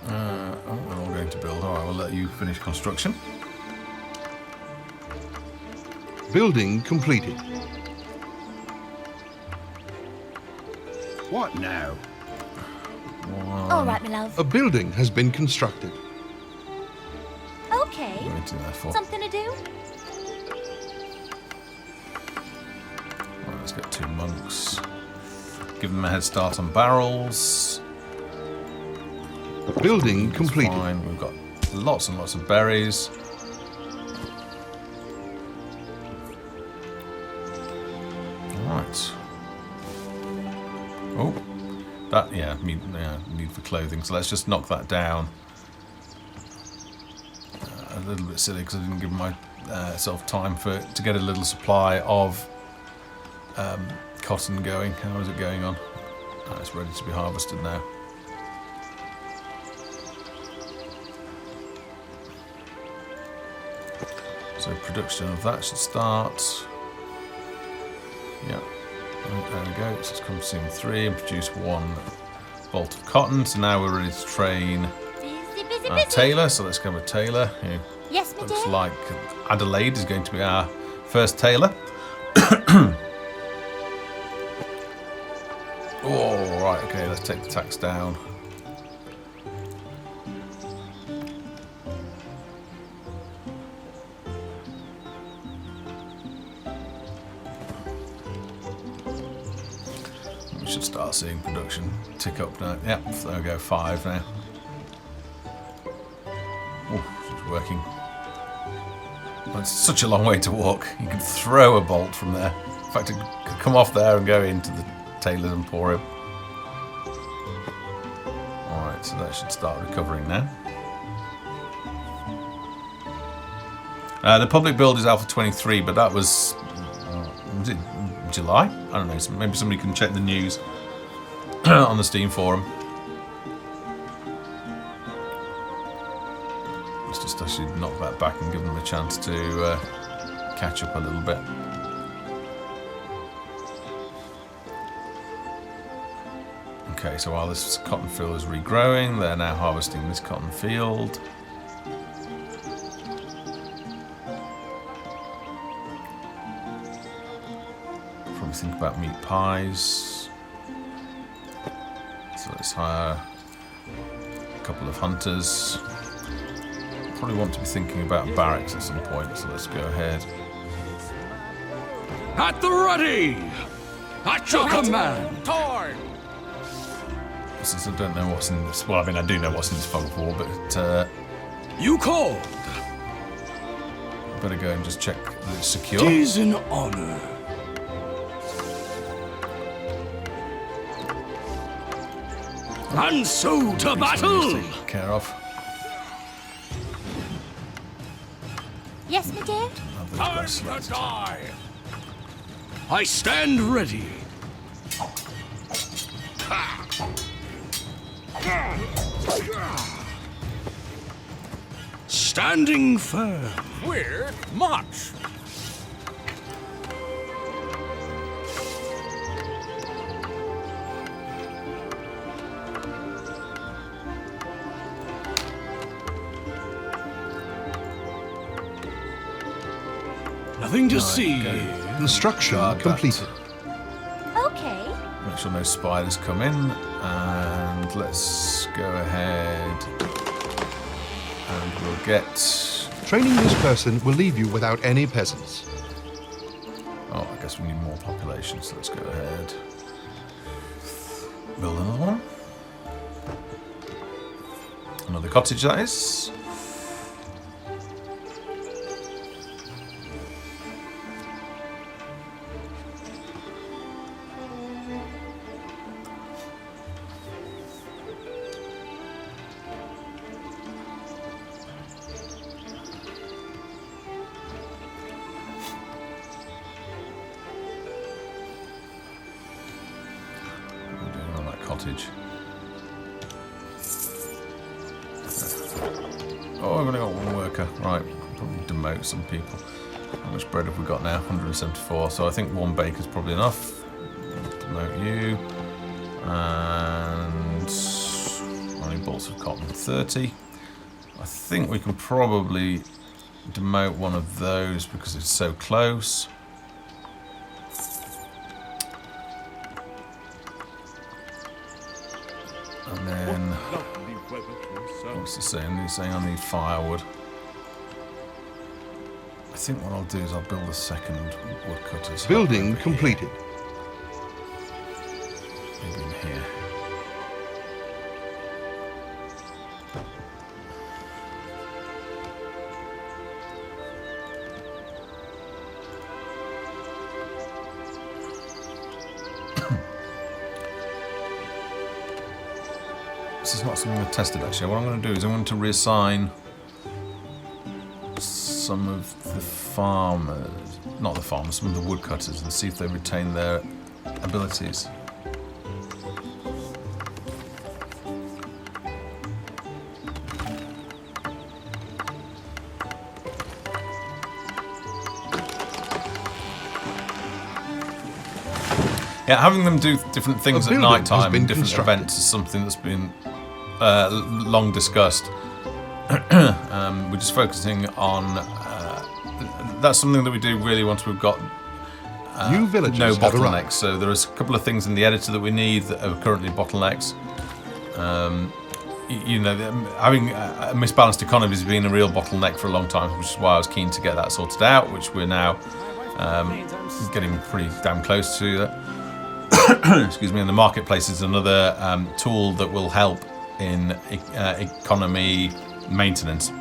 Oh, we're all going to build. Alright, we'll let you finish construction. Building completed. What now? All right, my love. A building has been constructed. Okay. What are we doing that for? Something to do? Right, let's get 2 monks. Give them a head start on barrels. Building That's completed. fine. We've got lots and lots of berries. Alright. Oh, that, need for clothing. So let's just knock that down. A little bit silly because I didn't give myself time to get a little supply of cotton going. How is it going on? Oh, it's ready to be harvested now. So production of that should start. Yeah, there we go. So it's consume 3 and produce 1 bolt of cotton. So now we're ready to train Busy. Taylor. So let's go with Taylor. Who Yes, my looks dear. like Adelaide is going to be our first tailor. Oh, right, okay, let's take the tax down. should start seeing production tick up now. Yep, there we go, 5 now. Oh, it's working. Well, it's such a long way to walk. You can throw a bolt from there. In fact, it could come off there and go into the Tailor's Emporium. Alright, so that should start recovering now. The public build is Alpha 23, but that was it July? I don't know, so maybe somebody can check the news on the Steam forum. Let's just actually knock that back and give them a chance to catch up a little bit. Okay, so while this cotton field is regrowing, they're now harvesting this cotton field. Probably think about meat pies. So let's hire a couple of hunters. Probably want to be thinking about barracks at some point, so let's go ahead. At the ready! At your command! Torn! Since I don't know what's in this, well, I mean, I do know what's in this fog of war, but You called! I better go and just check that it's secure. Tis an honor. And so to battle! Take care of. Yes, my dear? Have those Time guys to selected. die! I stand ready. Standing firm. We're march. Nothing to see. Construction Guard that. completed. Okay. Make sure no spiders come in, and let's go ahead and we'll get. Training this person will leave you without any peasants. Oh, I guess we need more population, so let's go ahead. Build another one. Another cottage, that is. Cottage. Oh, I've only got one worker. Right, probably demote some people. How much bread have we got now? 174. So I think one baker's probably enough. Demote you. And how many bolts of cotton? 30. I think we can probably demote one of those because it's so close. And then, what's it saying? It's saying I need firewood. I think what I'll do is I'll build a second woodcutter's hut Building over here. completed. Maybe in here. This is not something I've tested actually. What I'm going to do is I'm going to reassign some of the farmers, not the farmers, some of the woodcutters, and see if they retain their abilities. Yeah, having them do different things at building night has time been and different constructed. events is something that's been long discussed. We're just focusing on that's something that we do really once we've got New villagers no have bottlenecks. arrived. So there's a couple of things in the editor that we need that are currently bottlenecks. You know, having a misbalanced economy has been a real bottleneck for a long time, which is why I was keen to get that sorted out, which we're now getting pretty damn close to that. excuse me, and the marketplace is another tool that will help in economy maintenance.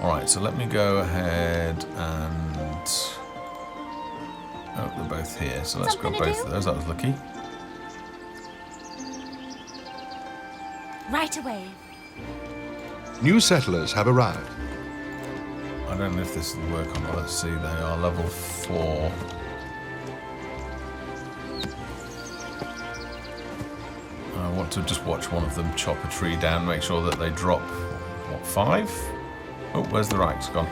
Alright, so let me go ahead and... Oh, they're both here, so let's grab both of those. That was lucky. Right away. New settlers have arrived. I don't know if this will work or not. Let's see, they are level 4. I want to just watch one of them chop a tree down, make sure that they drop, what, 5? Oh, where's the rags gone?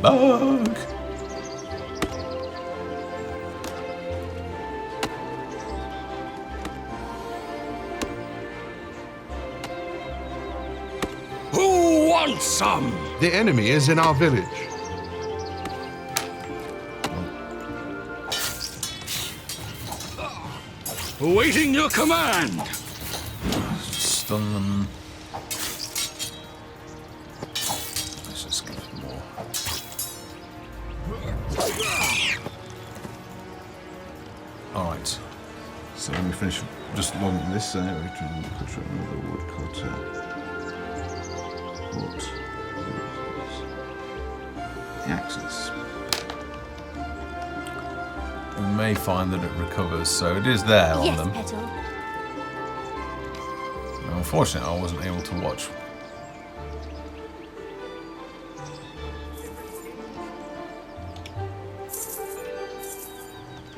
Bug! Who wants some? The enemy is in our village. Awaiting your command. Stun them. Let's just get more. Alright. So let me finish just along this side. Another woodcutter. What? The axis. We may find that it recovers, so it is there on Yes, them. Petal. Unfortunately, I wasn't able to watch.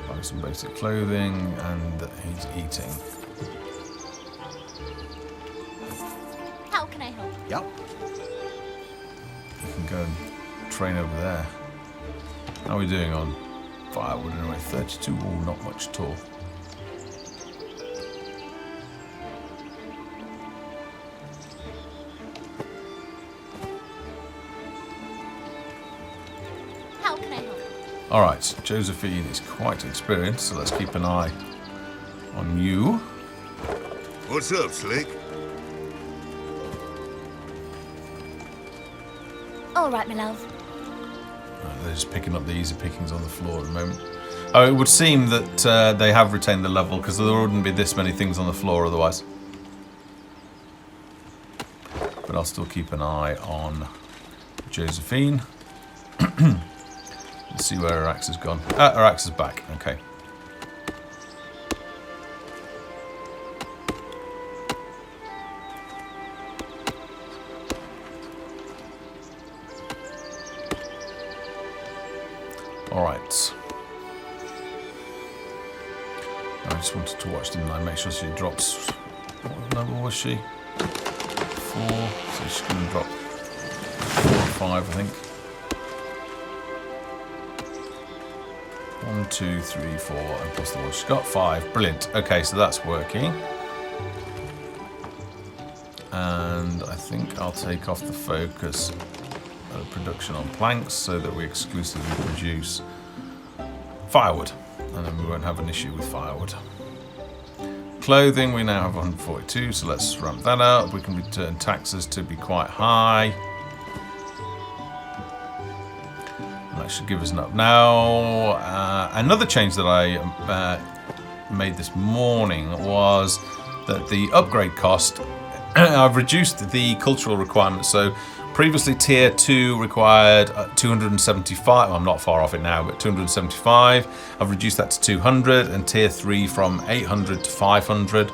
Buy some basic clothing, and he's eating. How can I help? Yep. You can go and train over there. How are we doing on firewood anyway? 32, oh, not much at all. How can I help? Alright, Josephine is quite experienced, so let's keep an eye on you. What's up, Slick? All right, my love. They're just picking up the easy pickings on the floor at the moment. Oh, it would seem that they have retained the level, because there wouldn't be this many things on the floor otherwise. But I'll still keep an eye on Josephine. Let's see where her axe has gone. Ah, her axe is back. Okay. Alright. I just wanted to watch them and I make sure she drops. What level was she? 4. So she's going to drop 4 or 5, I think. 1, 2, 3, 4, and plus the one. She's got 5. Brilliant. Okay, so that's working. And I think I'll take off the focus production on planks so that we exclusively produce firewood, and then we won't have an issue with firewood. Clothing, we now have 142, so let's ramp that up. We can return taxes to be quite high. And that should give us enough. Now, another change that I made this morning was that the upgrade cost, I've reduced the cultural requirements. So previously tier 2 required 275, well, I'm not far off it now, but 275. I've reduced that to 200, and tier 3 from 800 to 500.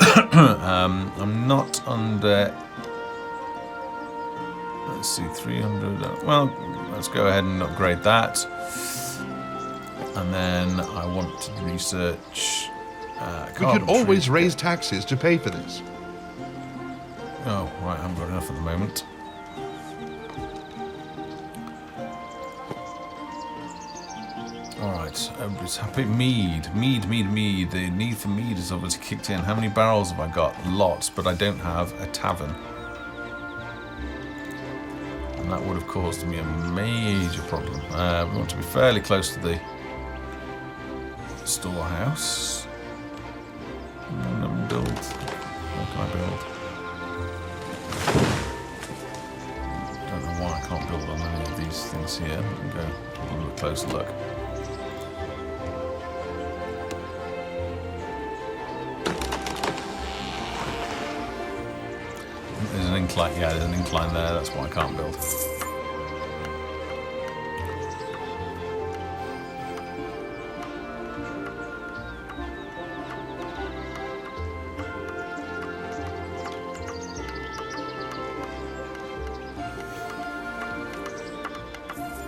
I'm not under, let's see, 300, well, let's go ahead and upgrade that. And then I want to research We could always raise taxes to pay for this. Oh, right, I haven't got enough at the moment. Alright, everybody's happy. Mead. The need for mead is obviously kicked in. How many barrels have I got? Lots, but I don't have a tavern. And that would have caused me a major problem. We want to be fairly close to the storehouse. Build. What can I build? Don't know why I can't build on any of these things here. We can go a little closer look. There's an incline. Yeah, there's an incline there. That's why I can't build.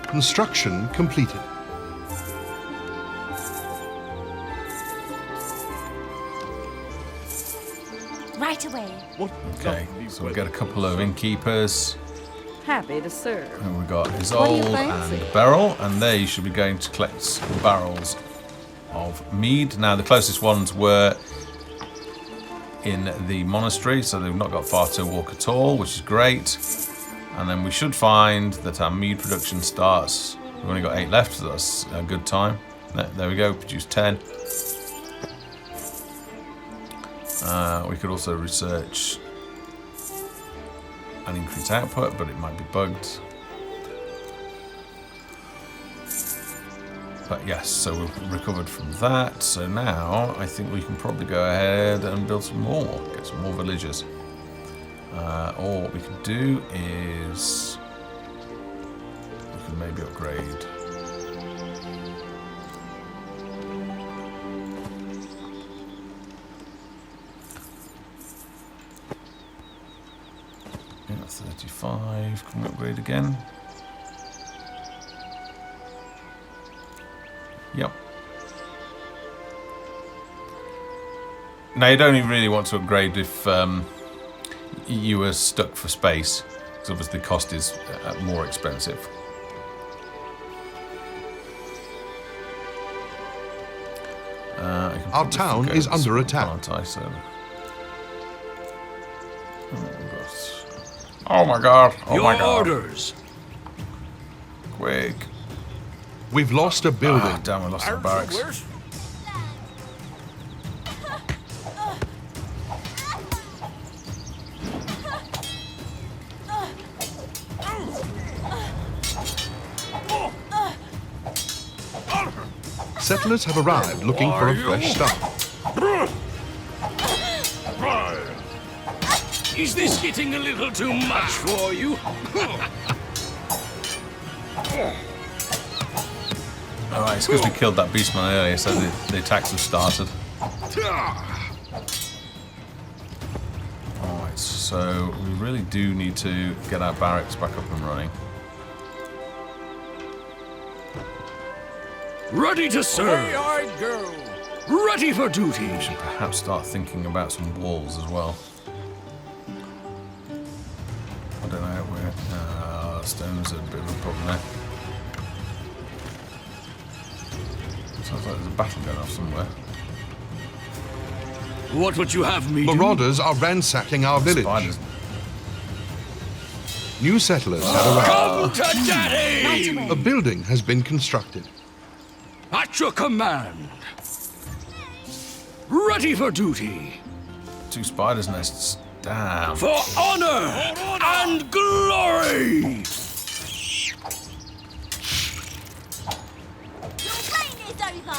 Construction completed. Right away. Okay, so we've got a couple of innkeepers. Happy to serve. And we've got do you Isolde fancy? and Beryl, and they should be going to collect barrels of mead. Now, the closest ones were in the monastery, so they've not got far to walk at all, which is great. And then we should find that our mead production starts. We've only got 8 left, so that's a good time. There we go, produce 10. We could also research and increase output, but it might be bugged. But yes, so we've recovered from that. So now I think we can probably go ahead and build some more, get some more villagers. Or what we could do is we can maybe upgrade. Yeah, 35. Can we upgrade again? Yep. Now you don't even really want to upgrade if you were stuck for space, because obviously the cost is more expensive. Our town is under attack. Can't I, so... Oh my god! Oh my god! Orders. Quick! We've lost a building. Ah, damn, we lost our barracks. Settlers have arrived looking for a fresh start. Is this getting a little too much for you? Alright, it's because we killed that beastman earlier, so the attacks have started. Alright, so we really do need to get our barracks back up and running. Ready to serve. Away I go. Ready for duty. We should perhaps start thinking about some walls as well. I don't know where. Stone's a bit of a problem there. Sounds like there's a battle going off somewhere. What would you have me do? Marauders are ransacking our village. Spiders. New settlers have arrived. Come to daddy! Right away. A building has been constructed. At your command. Ready for duty. 2 spiders' nests. Damn. For honor and glory. Your reign is over.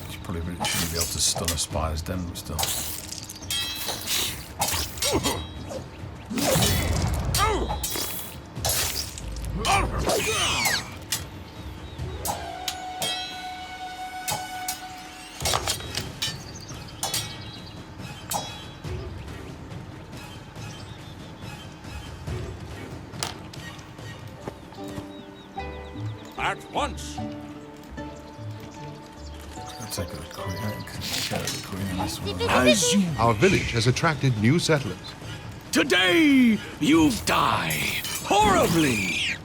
You probably really shouldn't be able to stun a spider's den, but still. At once. I'll take a queen in this one. As you. Our village has attracted new settlers. Today you die horribly.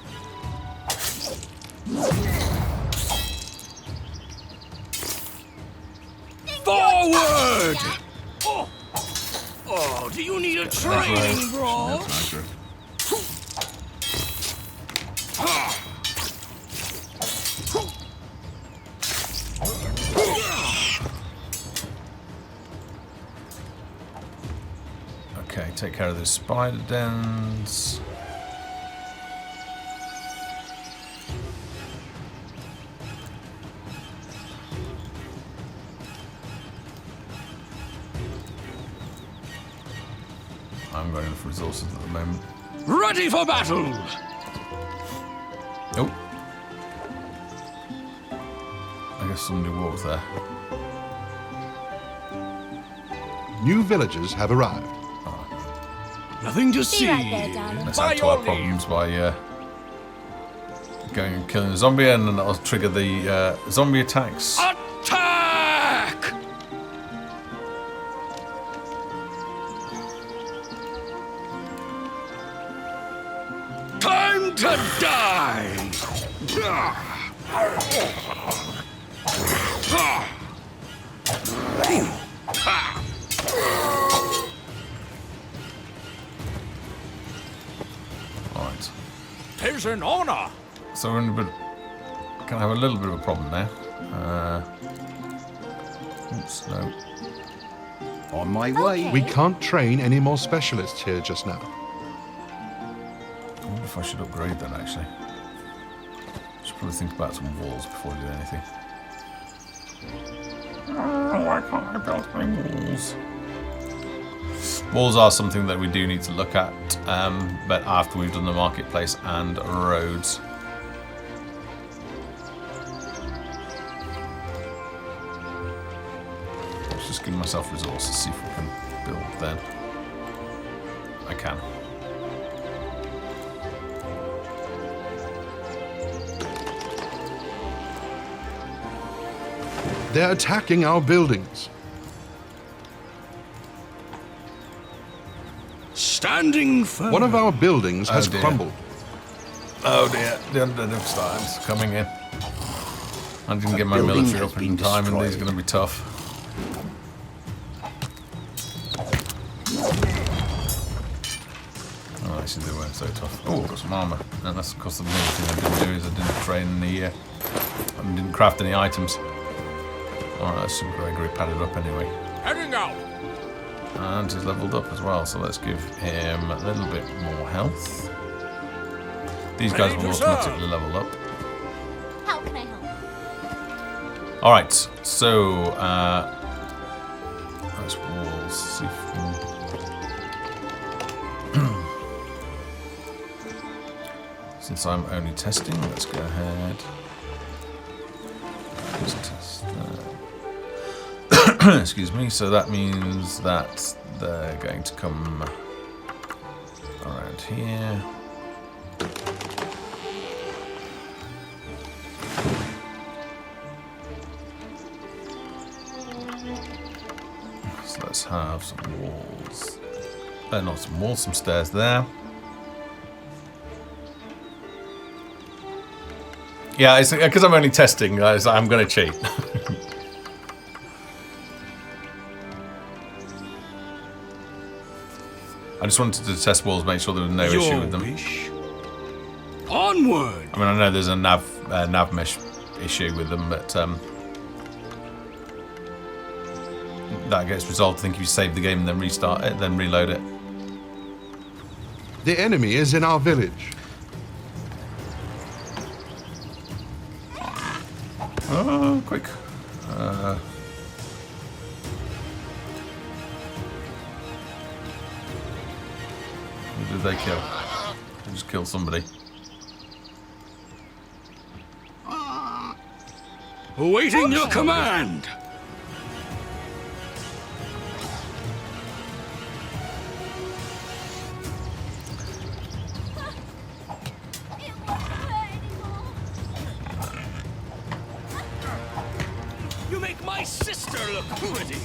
Forward! Oh, do you need a training, bro? Okay, take care of those spider dens. I'm going in for resources at the moment. Ready for battle! Oh. I guess somebody walked there. New villagers have arrived. Nothing to Be see. right there, darling. Let's By add to our your problems by going and killing a zombie, and then that'll trigger the zombie attacks. Attack! Time to die! Alright. Tis an honor. So we're in a bit. Can I have a little bit of a problem now? Oops, no. On my way. We can't train any more specialists here just now. I wonder if I should upgrade then, actually. Should probably think about some walls before I do anything. Oh, why can't I build my walls? Walls are something that we do need to look at, but after we've done the marketplace and roads. Let's just give myself resources, see if we can build then. I can. They're attacking our buildings. Standing firm. One of our buildings has dear. crumbled. Oh dear, the undead star's coming in. I didn't get my building military has up in been time, and these are destroyed. going to be tough. Oh, actually, they weren't so tough. Oh, I've got some armour. And that's because the main thing I didn't do is I didn't train any, I didn't craft any items. Alright, that's some Gregory padded up anyway. Heading out. And he's leveled up as well, so let's give him a little bit more health. These guys Ready will to automatically serve. level up. How can I help? Alright, so that's walls. See if we can... Since I'm only testing, let's go ahead. Let's test that. Excuse me, so that means that they're going to come around here. So let's have some walls. Not some walls, some stairs there. Yeah, it's because I'm only testing, guys. I'm going to cheat. I just wanted to test walls, make sure there was no issue with them. Wish. Onward. I mean, I know there's a nav mesh issue with them, but that gets resolved. I think if you save the game and then restart it, then reload it. The enemy is in our village. Oh, quick. Who did they kill? They just killed somebody. Awaiting your command. It won't hurt anymore. You make my sister look pretty.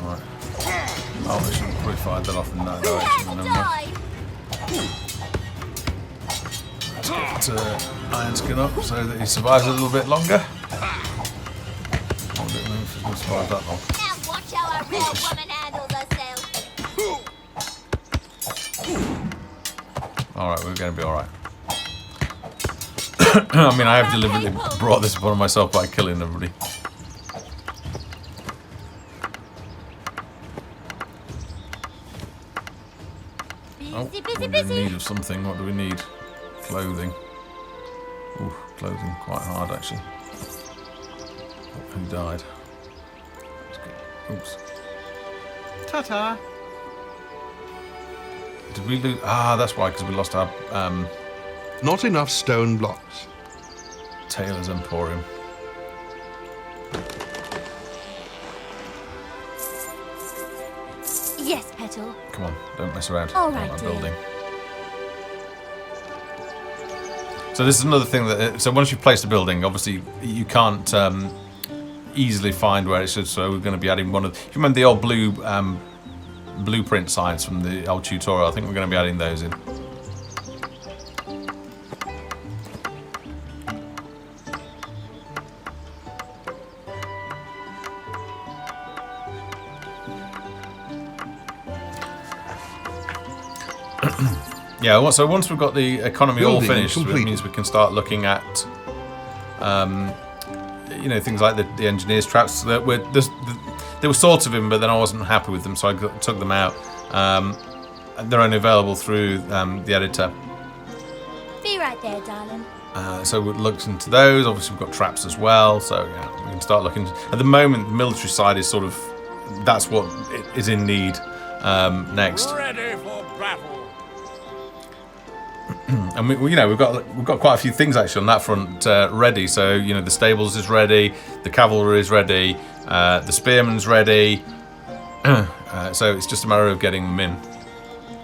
Alright. Oh, I should have probably fired that off in that Who direction. hasn't Never mind. died? Get Iron Skin up so that he survives a little bit longer. I don't know if he's going to survive that long. Now watch how a real woman handles herself. Alright, we're going to be alright. I mean, I have deliberately brought this upon myself by killing everybody. Busy, we're in busy. need of something. What do we need? Clothing. Ooh, clothing quite hard actually. Who died? Oops. Ta-ta. Did we lose? Ah, that's why, because we lost our Not enough stone blocks. Tailor's Emporium. Yes, Petal. Come on, don't mess around. All on right, that dear. building. So this is another thing that. So once you've placed a building, obviously you can't easily find where it should. So we're going to be adding one of. If you remember the old blue blueprint signs from the old tutorial, I think we're going to be adding those in. Yeah, so once we've got the economy all Building finished, completed. it means we can start looking at, you know, things like the engineer's traps. That were they were sort of in, but then I wasn't happy with them, so I took them out. They're only available through the editor. Be right there, darling. So we looked into those. Obviously, we've got traps as well. So yeah, we can start looking. At the moment, the military side is sort of that's what is in need next. Ready for battle. And we, you know, we've got quite a few things actually on that front ready. So you know, the stables is ready, the cavalry is ready, the spearman's ready. So it's just a matter of getting them in.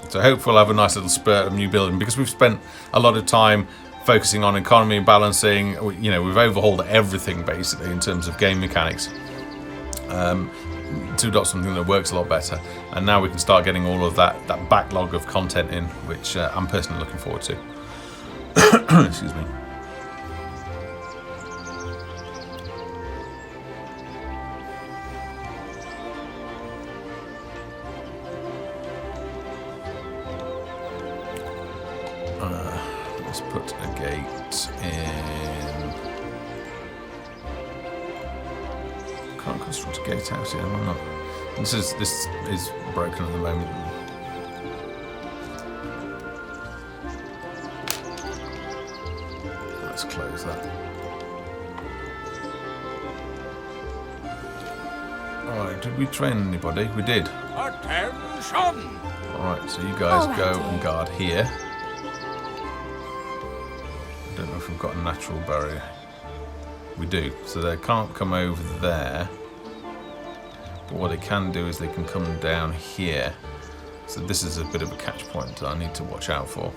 So hopefully we'll have a nice little spurt of new building because we've spent a lot of time focusing on economy and balancing. You know, we've overhauled everything basically in terms of game mechanics. To adopt something that works a lot better, and now we can start getting all of that backlog of content in, which I'm personally looking forward to. Excuse me. Let's put a gate in. Can't construct a gatehouse here, why not? This is broken at the moment. Let's close that. Alright, did we train anybody? We did. Attention! Alright, so you guys All right, go dear. and guard here. I don't know if we've got a natural barrier. We do, so they can't come over there. But what they can do is they can come down here. So this is a bit of a catch point that I need to watch out for.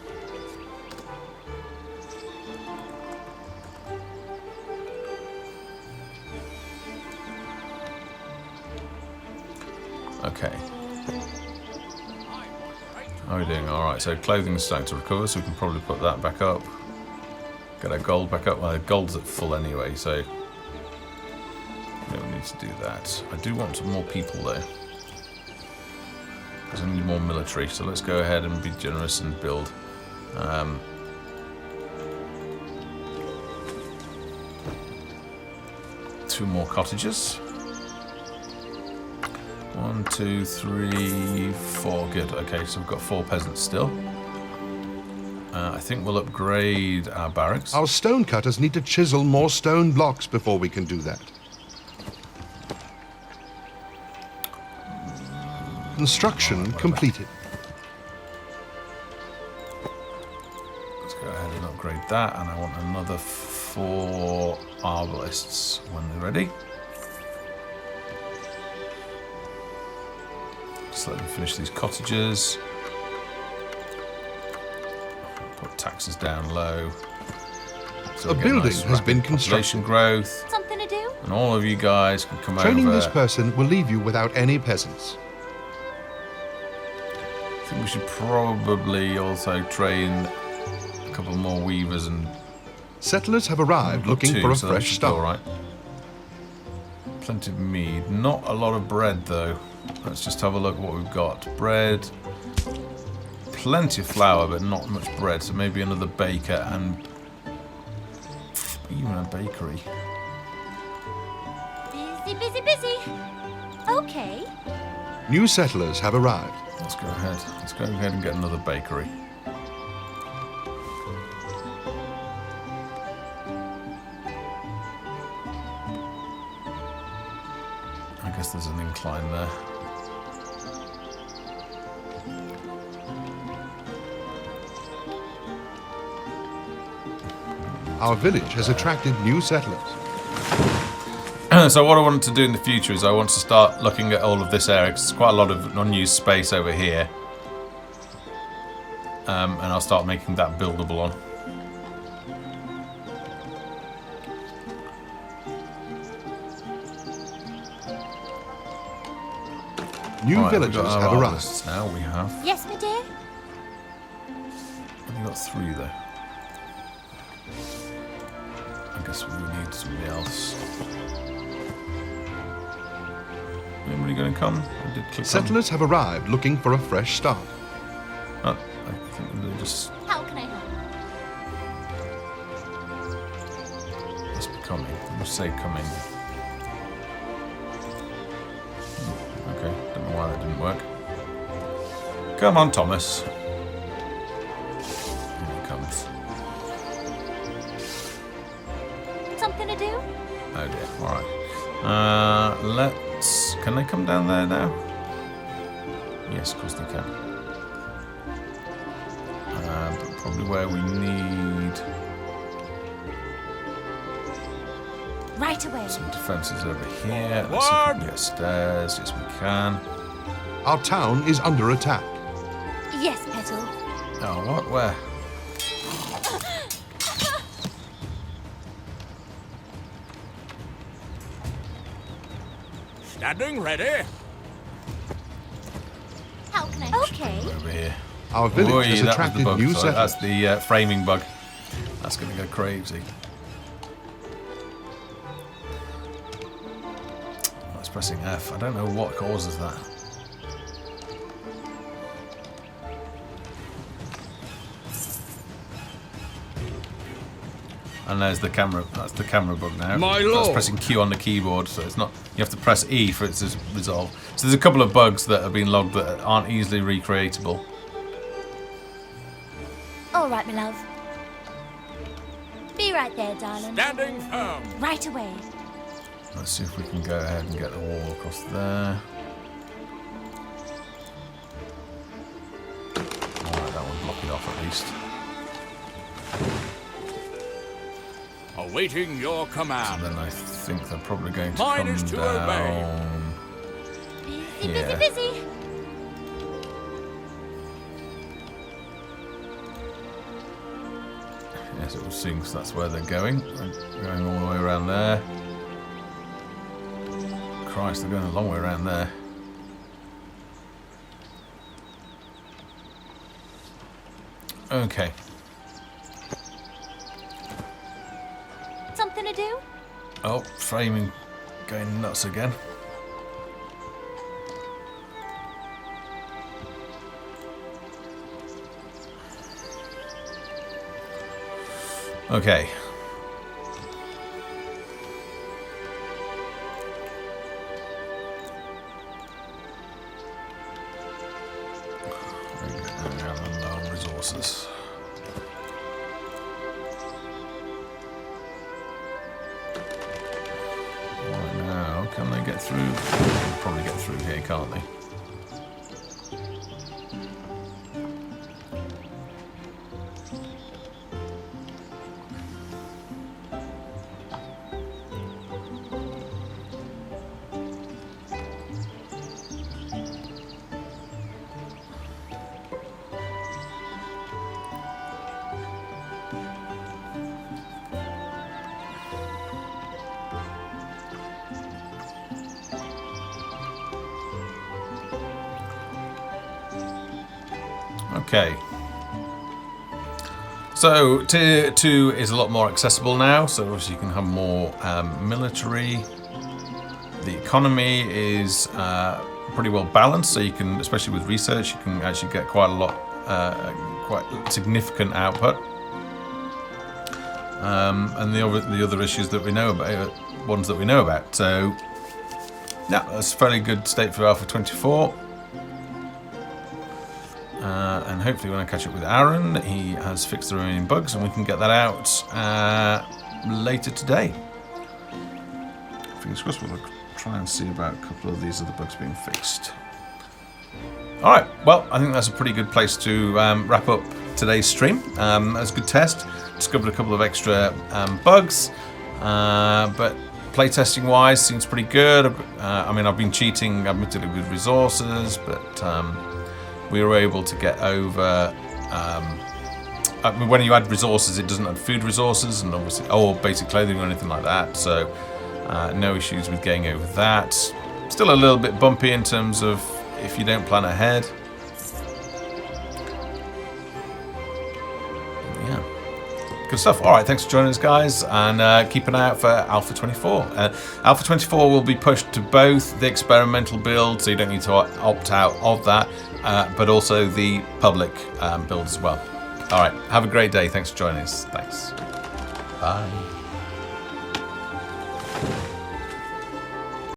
Okay. How are we doing? Alright, so clothing's starting to recover, so we can probably put that back up. Get our gold back up. Well, the gold's at full anyway, so we don't need to do that. I do want some more people though, because I need more military. So let's go ahead and be generous and build. Two more cottages. 1, 2, 3, 4. Good. Okay, so we've got 4 peasants still. I think we'll upgrade our barracks. Our stonecutters need to chisel more stone blocks before we can do that. Construction completed. Let's go ahead and upgrade that, and I want another 4 arbalists when they're ready. Just let them finish these cottages. Put taxes down low. So A we get building nice has been rapid population constructed. growth, Something to do? and all of you guys can come Training over. this person will leave you without any peasants. I think we should probably also train a couple more weavers and Settlers have arrived looking 2, for a so that fresh should be all start. right. Plenty of mead. Not a lot of bread though. Let's just have a look at what we've got. Bread. Plenty of flour, but not much bread. So maybe another baker and even a bakery. Busy, busy, busy. Okay. New settlers have arrived. Let's go ahead. Let's go ahead and get another bakery. I guess there's an incline there. Our village has attracted new settlers. So what I want to do in the future is I want to start looking at all of this area, 'cause there's quite a lot of unused space over here. And I'll start making that buildable on. New Right, we've villagers got our have arrived. artists now. We have. Yes, my dear? We've got 3 there. I guess we need somebody else. Anybody going to come? I did click on. Settlers have arrived looking for a fresh start. Oh, I think they're just How can I help? must be coming. I must say coming. Okay, don't know why that didn't work. Come on, Thomas. Here he comes. Something to do? Oh dear. All right. Let's. Can they come down there now? Yes, of course they can. But probably where we need Right away. some defences over here. Let's see if we can get stairs. Yes, we can. Our town is under attack. Yes, Petal. Oh, what? Where? Standing ready. How can I help? Okay. Over here. Our village Oi, has that was the attracted bug. new Sorry, settlers. that's the framing bug. That's going to go crazy. That's pressing F. I don't know what causes that. And there's the camera. That's the camera bug now. My That's lord. pressing Q on the keyboard, so it's not. You have to press E for it to resolve. So there's a couple of bugs that have been logged that aren't easily recreatable. All right, my love. Be right there, darling. Standing firm. Right away. Let's see if we can go ahead and get the wall across there. Alright, that one block it off at least. Awaiting your And command. then I think they're probably going to Mine come is to down. Busy, Yeah. busy, busy. Yes, it was seeing so that's where they're going. They're going all the way around there. Christ, they're going a long way around there. Okay. Something to do? Oh, framing going nuts again. Okay. We have no resources. Right now, can they get through? They'll probably get through here, can't they? Okay. So tier 2 is a lot more accessible now, so obviously you can have more military. The economy is pretty well balanced, so you can, especially with research, you can actually get quite a lot, quite significant output. And the other issues that we know about, ones that we know about. So yeah, that's a fairly good state for Alpha 24. and hopefully when I catch up with Aaron, he has fixed the remaining bugs and we can get that out later today. Fingers crossed, we'll try and see about a couple of these other bugs being fixed. Alright, well, I think that's a pretty good place to wrap up today's stream. That was a good test. Discovered a couple of extra bugs, but playtesting wise seems pretty good. I mean, I've been cheating admittedly with resources, but we were able to get over I mean, when you add resources, it doesn't add food resources and obviously or basic clothing or anything like that, so no issues with getting over that. Still a little bit bumpy in terms of if you don't plan ahead. Yeah. Good stuff. All right, thanks for joining us, guys, and keep an eye out for Alpha 24. Alpha 24 will be pushed to both the experimental build, so you don't need to opt out of that, but also the public build as well. All right, have a great day. Thanks for joining us. Thanks. Bye.